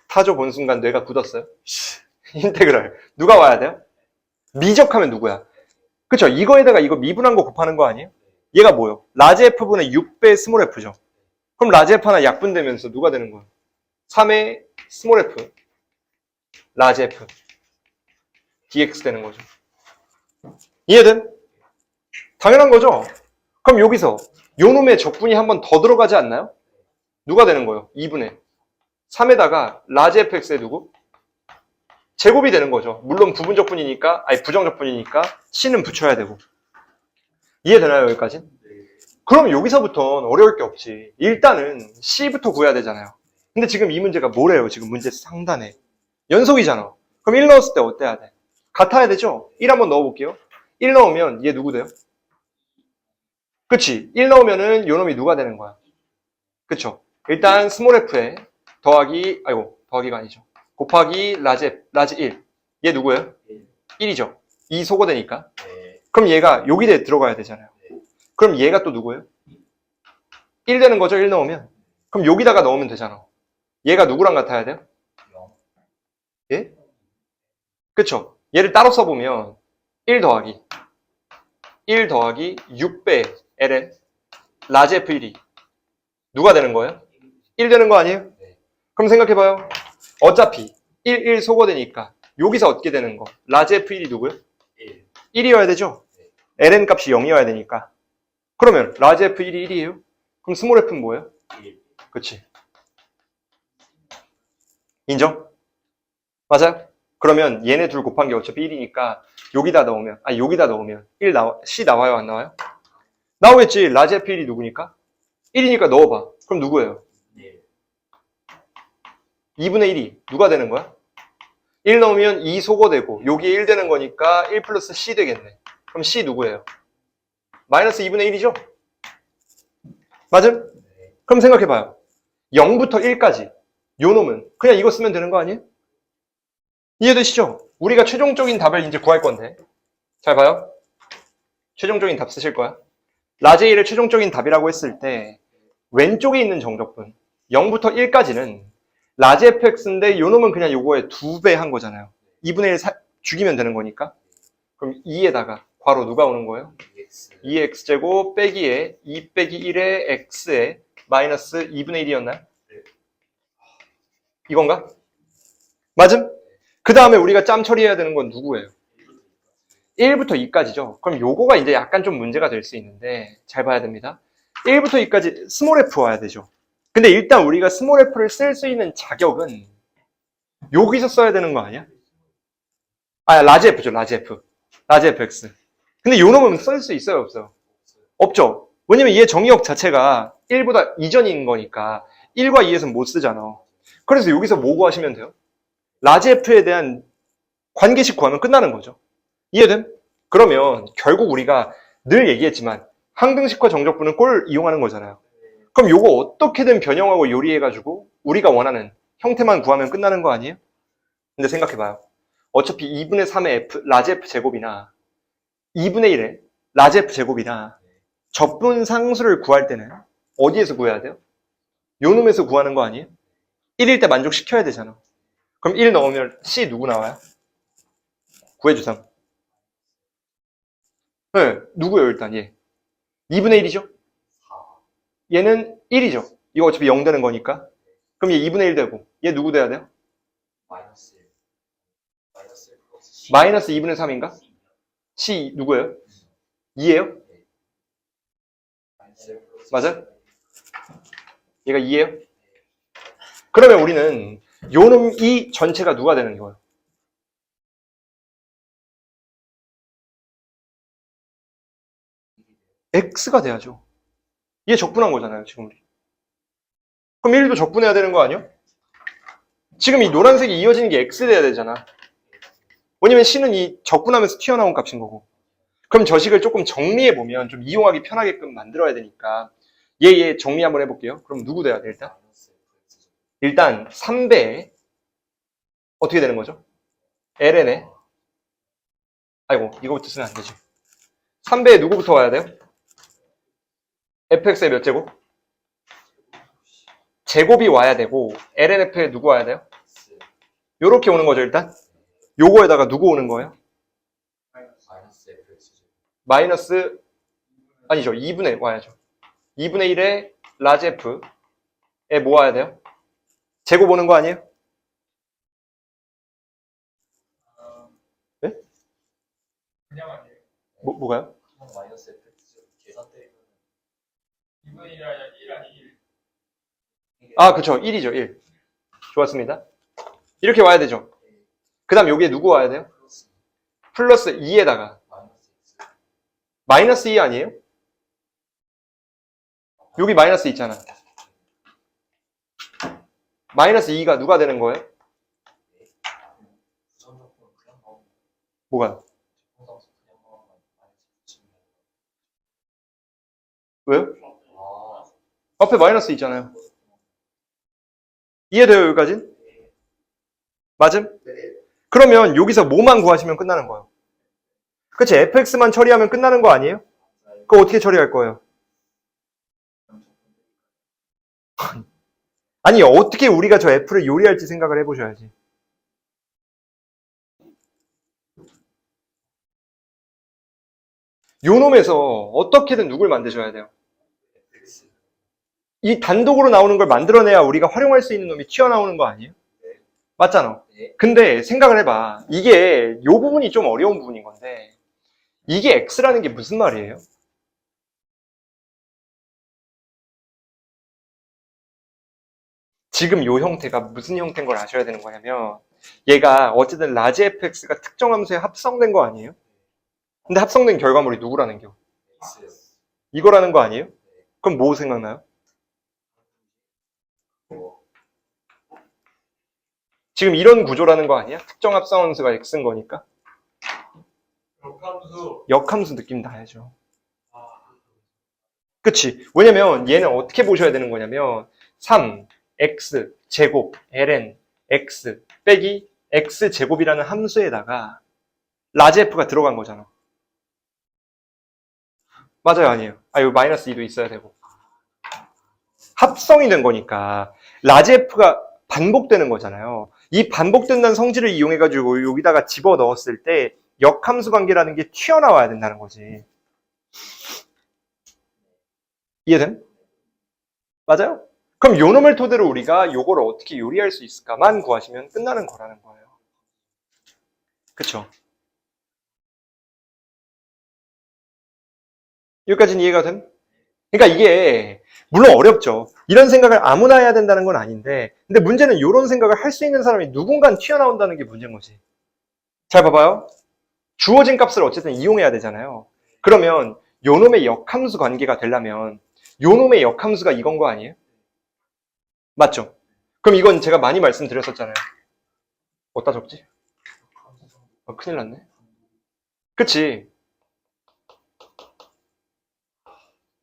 타조 본 순간 뇌가 굳었어요. 인테그랄 누가 와야 돼요? 미적하면 누구야? 그쵸? 이거에다가 이거 미분한 거 곱하는 거 아니에요? 얘가 뭐예요? 라지 f분의 6배 스몰 f죠. 그럼 라지 f 하나 약분되면서 누가 되는 거예요? 3의 스몰 f 라지 f dx 되는 거죠. 이해된? 당연한 거죠? 그럼 여기서 요놈의 적분이 한 번 더 들어가지 않나요? 누가 되는 거예요? 2분의 3에다가 라지 fx의 누구? 제곱이 되는 거죠. 물론 부분적분이니까 부정적분이니까 c는 붙여야 되고. 이해되나요 여기까지? 그럼 여기서부터는 어려울 게 없지. 일단은 c부터 구해야 되잖아요. 근데 지금 이 문제가 뭐래요? 지금 문제 상단에 연속이잖아. 그럼 1 넣었을 때 어때야 돼? 같아야 되죠? 1 한번 넣어볼게요. 1 넣으면 얘 누구 돼요? 그치? 1 넣으면은 요놈이 누가 되는 거야? 그쵸? 일단 스몰 f에 더하기가 아니죠. 곱하기 라지 1. 얘 누구예요? 1이죠. 2 소거되니까. 그럼 얘가 여기 들어가야 되잖아요. 그럼 얘가 또 누구예요? 1 되는 거죠, 1 넣으면. 그럼 여기다가 넣으면 되잖아. 얘가 누구랑 같아야 돼요? 예? 그쵸? 얘를 따로 써보면 1 더하기 6배 ln 라지 f1이 누가 되는 거예요? 1 되는 거 아니에요? 그럼 생각해봐요. 어차피 1 소거되니까 여기서 어떻게 되는 거? 라지 f1이 누구예요? 1이어야 되죠? ln 값이 0이어야 되니까. 그러면 라지 f1이 1이에요? 그럼 스몰 f는 뭐예요? 그치? 인정? 맞아요? 그러면 얘네 둘 곱한 게 어차피 1이니까 여기다 넣으면 C 나와요 안 나와요? 나오겠지. 라지 f1이 누구니까? 1이니까 넣어봐. 그럼 누구예요? 2분의 1이 누가 되는 거야? 1 넣으면 2 소거되고 여기에 1 되는 거니까 1 플러스 C 되겠네. 그럼 C 누구예요? 마이너스 2분의 1이죠? 맞음? 그럼 생각해봐요. 0부터 1까지 요 놈은 그냥 이거 쓰면 되는 거 아니에요? 이해되시죠? 우리가 최종적인 답을 이제 구할 건데 잘 봐요. 최종적인 답 쓰실 거야. 라지 1을 최종적인 답이라고 했을 때 왼쪽에 있는 정적분 0부터 1까지는 라지 fx인데 요 놈은 그냥 요거에 2배 한 거잖아요. 2분의 1 죽이면 되는 거니까. 그럼 2에다가 괄호 누가 오는 거예요? 2x제곱 빼기에 2 빼기 1의 x에 마이너스 2분의 1이었나요? 이건가? 맞음? 그 다음에 우리가 짬 처리해야 되는 건 누구예요? 1부터 2까지죠. 그럼 요거가 이제 약간 좀 문제가 될 수 있는데 잘 봐야 됩니다. 1부터 2까지 스몰 f 와야 되죠. 근데 일단 우리가 스몰 f를 쓸 수 있는 자격은 여기서 써야 되는 거 아니야? 아, 라지 f죠. 라지 f. 라지 fx. 근데 요 놈은 쓸 수 있어요? 없어요? 없죠. 왜냐면 얘 정의역 자체가 1보다 이전인 거니까 1과 2에서는 못 쓰잖아. 그래서 여기서 뭐 구하시면 돼요? 라지 f에 대한 관계식 구하면 끝나는 거죠. 이해됨? 그러면 결국 우리가 늘 얘기했지만 항등식과 정적분은 꼴 이용하는 거잖아요. 그럼 요거 어떻게든 변형하고 요리해가지고 우리가 원하는 형태만 구하면 끝나는 거 아니에요? 근데 생각해봐요. 어차피 2분의 3의 f, 라지 f 제곱이나 2분의 1의 라지 f 제곱이나 적분 상수를 구할 때는 어디에서 구해야 돼요? 요 놈에서 구하는 거 아니에요? 1일 때 만족시켜야 되잖아. 그럼 1 넣으면 C 누구 나와요? 구해주삼. 네, 누구예요 일단 얘? 2분의 1이죠? 얘는 1이죠. 이거 어차피 0 되는 거니까. 그럼 얘 2분의 1 되고 얘 누구 돼야 돼요? 마이너스 1. 마이너스 1 플러스 C. 마이너스 2분의 3인가? C 누구예요? 2예요? 마이너스 1 플러스 맞아요? 얘가 2예요? 그러면 우리는 요놈 이 전체가 누가 되는 거예요? X가 돼야죠. 얘 적분한 거잖아요, 지금 우리. 그럼 1도 적분해야 되는 거 아니야? 지금 이 노란색이 이어지는 게 X 돼야 되잖아. 왜냐면 C는 이 적분하면서 튀어나온 값인 거고. 그럼 저 식을 조금 정리해보면 좀 이용하기 편하게끔 만들어야 되니까 얘 정리 한번 해볼게요. 그럼 누구 돼야 돼, 일단? 마이너스 1 플러스 일단 3배에 어떻게 되는 거죠? ln에 아이고 이거부터 쓰면 안 되지. 3배에 누구부터 와야 돼요? fx의 몇 제곱? 제곱이 와야 되고 lnf에 누구 와야 돼요? X. 요렇게 오는 거죠 일단. 요거에다가 누구 오는 거예요? 마이너스 fx 제곱. 마이너스 아니죠 2분의 와야죠. 2분의 1에 라지 f에 뭐 와야 돼요? 제곱 오는 거 아니에요? 네? 그냥 아니에요. 뭐가요? 그냥 마이너스 fx 제곱. 계산 때리면 2분의 1이 아니라 1 아니 1. 아 그쵸 1이죠 1. 좋았습니다. 이렇게 와야 되죠. 그 다음 여기에 누구 와야 돼요? 플러스 플러스 2에다가 마이너스 x. 마이너스 2 아니에요? 여기 마이너스 있잖아. 마이너스 2가 누가 되는 거예요? 부정적분 그냥 나오면 뭐가요? 정상수 그냥 나오면 마이너스 9. 왜요? 아. 앞에 마이너스 있잖아요. 이해돼요 여기까진? 맞음? 그러면 여기서 뭐만 구하시면 끝나는 거예요. 그치? fx만 처리하면 끝나는 거 아니에요? 그거 어떻게 처리할 거예요? 아니 어떻게 우리가 저 f를 요리할지 생각을 해보셔야지. 요 놈에서 어떻게든 누굴 만드셔야 돼요. fx. 이 단독으로 나오는 걸 만들어내야 우리가 활용할 수 있는 놈이 튀어나오는 거 아니에요? 맞잖아. 네. 근데 생각을 해봐. 이게 요 부분이 좀 어려운 부분인 건데 이게 x라는 게 무슨 말이에요? 지금 요 형태가 무슨 형태인 걸 아셔야 되는 거냐면 얘가 어쨌든 라지 fx가 특정 함수에 합성된 거 아니에요? 근데 합성된 결과물이 누구라는 겨? x요. 이거라는 거 아니에요? 그럼 뭐 생각나요? 뭐 지금 이런 구조라는 거 아니야? 특정 합성 함수가 x인 거니까 역함수. 역함수 느낌 나야죠. 아, 그치? 왜냐면 얘는 어떻게 보셔야 되는 거냐면 3 x 제곱 ln x 빼기 x 제곱이라는 함수에다가 라지 f가 들어간 거잖아. 맞아요, 아니에요? 아, 여기 마이너스 2도 있어야 되고. 합성이 된 거니까 라지 f가 반복되는 거잖아요. 이 반복된다는 성질을 이용해가지고 여기다가 집어 넣었을 때 역함수 관계라는 게 튀어나와야 된다는 거지. 이해됨? 맞아요? 그럼 요 놈을 토대로 우리가 요거를 어떻게 요리할 수 있을까만 구하시면 끝나는 거라는 거예요. 그쵸? 여기까지는 이해가 됨? 그러니까 이게 물론 어렵죠. 이런 생각을 아무나 해야 된다는 건 아닌데 근데 문제는 이런 생각을 할 수 있는 사람이 누군가 튀어나온다는 게 문제인 거지. 잘 봐봐요. 주어진 값을 어쨌든 이용해야 되잖아요. 그러면 요 놈의 역함수 관계가 되려면 요 놈의 역함수가 이건 거 아니에요? 맞죠? 그럼 이건 제가 많이 말씀드렸었잖아요. 어디다 적지? 큰일 났네. 그치?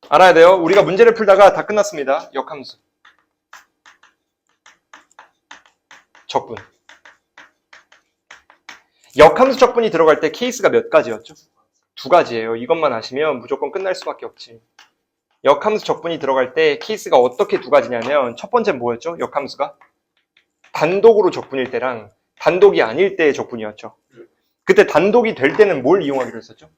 알아야 돼요. 우리가 문제를 풀다가 다 끝났습니다. 역함수. 적분. 역함수 적분이 들어갈 때 케이스가 몇 가지였죠? 2가지예요. 이것만 아시면 무조건 끝날 수밖에 없지. 역함수 적분이 들어갈 때 케이스가 어떻게 2가지냐면 첫 번째는 뭐였죠? 역함수가? 단독으로 적분일 때랑 단독이 아닐 때의 적분이었죠. 그때 단독이 될 때는 뭘 이용하기로 했었죠?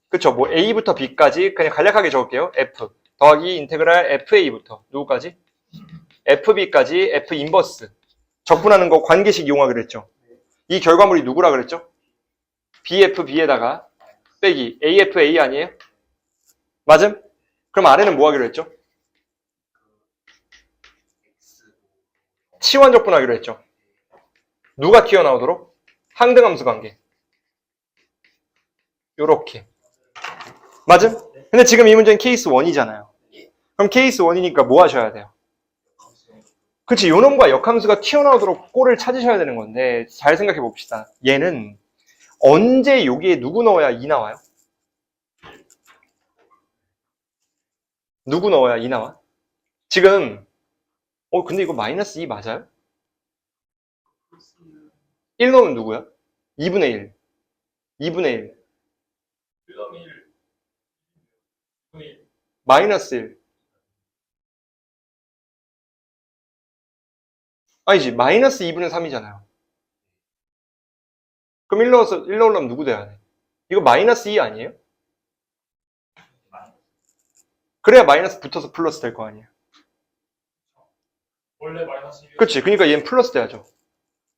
그쵸? 뭐 A부터 B까지 그냥 간략하게 적을게요. F 더하기 인테그랄 FA부터 누구까지? FB까지 F 인버스 적분하는 거 관계식 이용하기로 했죠. 이 결과물이 누구라 그랬죠? BFB에다가 빼기 AFA 아니에요? 맞음? 그럼 아래는 뭐 하기로 했죠? 치환 적분하기로 했죠. 누가 튀어나오도록? 항등함수 관계. 요렇게. 맞음? 근데 지금 이 문제는 케이스 1이잖아요. 그럼 케이스 1이니까 뭐 하셔야 돼요? 그치, 요놈과 역함수가 튀어나오도록 꼴을 찾으셔야 되는 건데 잘 생각해 봅시다. 얘는 언제 여기에 누구 넣어야 2 나와요? 누구 넣어야 2 나와? 지금 근데 이거 마이너스 2 맞아요? 1 넣으면 누구야? 2분의 1. 2분의 1. 1넣으면 1. 2분의 1. 마이너스 1. 아니지, 마이너스 2분의 3이잖아요. 그럼 1 넣으려면 누구 돼야 돼? 이거 마이너스 2 아니에요? 그래야 마이너스 붙어서 플러스 될 거 아니에요. 원래 마이너스 1. 그치, 그러니까 얘는 플러스 돼야죠.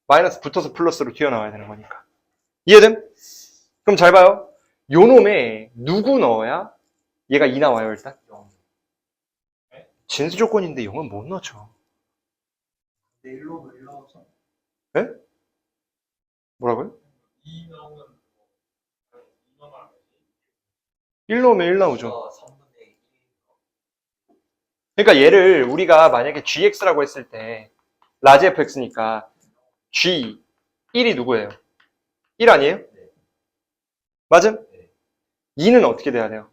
마이너스 붙어서 플러스로 튀어나와야 되는 거니까. 이해됨? 그럼 잘 봐요. 요 놈에 누구 넣어야 얘가 2 나와요, 일단? 진수 조건인데 0은 못 넣죠. 네, 일로 넣어서. 네? 뭐라고요? 2 넣으면 2 넣으면 안 되지. 1 넣으면 1 나오죠. 3분의 1. 그러니까 얘를 우리가 만약에 gx라고 했을 때 라지 fx니까 g 1이 누구예요? 1 아니에요? 네. 맞음? 네. 2는 어떻게 돼야 돼요?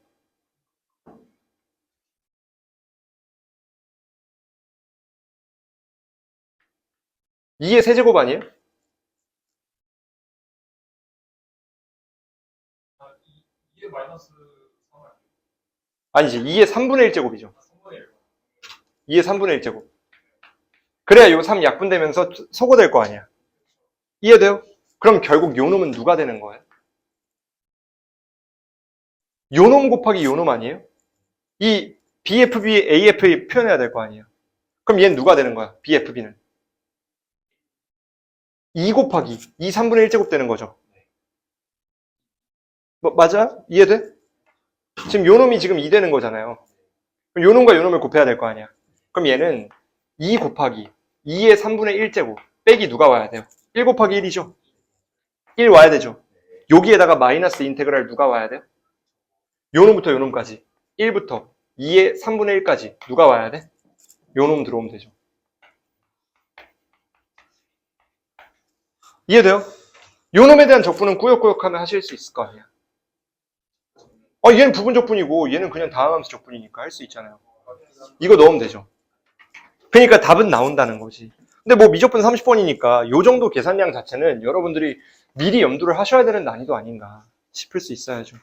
2의 세제곱 아니에요? 아, 2의 마이너스 3 아니에요? 아니지, 2의 3분의 1제곱이죠. 3분의 1. 2의 3분의 1제곱. 그래야 요 3 약분되면서 소거될 거 아니야. 이해돼요? 그럼 결국 요 놈은 누가 되는 거예요? 요 놈 곱하기 요 놈 아니에요? 이 BFB, AFA 표현해야 될 거 아니에요? 그럼 얘는 누가 되는 거야? BFB는 2 곱하기 2 3분의 1제곱 되는 거죠. 뭐, 맞아? 이해돼? 지금 요 놈이 지금 2 되는 거잖아요. 그럼 요 놈과 요 놈을 곱해야 될 거 아니야. 그럼 얘는 2 곱하기 2의 3분의 1제곱 빼기 누가 와야 돼요? 1 곱하기 1이죠. 1 와야 되죠. 여기에다가 마이너스 인테그랄 누가 와야 돼요? 요 놈부터 요 놈까지 1부터 2의 3분의 1까지 누가 와야 돼? 요 놈 들어오면 되죠. 이해돼요? 요 놈에 대한 적분은 꾸역꾸역하면 하실 수 있을 거 아니야. 얘는 부분 적분이고 얘는 그냥 다항함수 적분이니까 할 수 있잖아요. 이거 넣으면 되죠. 그러니까 답은 나온다는 거지. 근데 뭐 미적분 30번이니까 요 정도 계산량 자체는 여러분들이 미리 염두를 하셔야 되는 난이도 아닌가 싶을 수 있어야죠.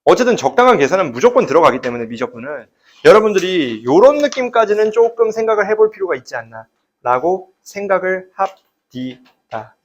어쨌든 적당한 계산은 무조건 들어가기 때문에 미적분은 여러분들이 요런 느낌까지는 조금 생각을 해볼 필요가 있지 않나 라고 생각을 합디다.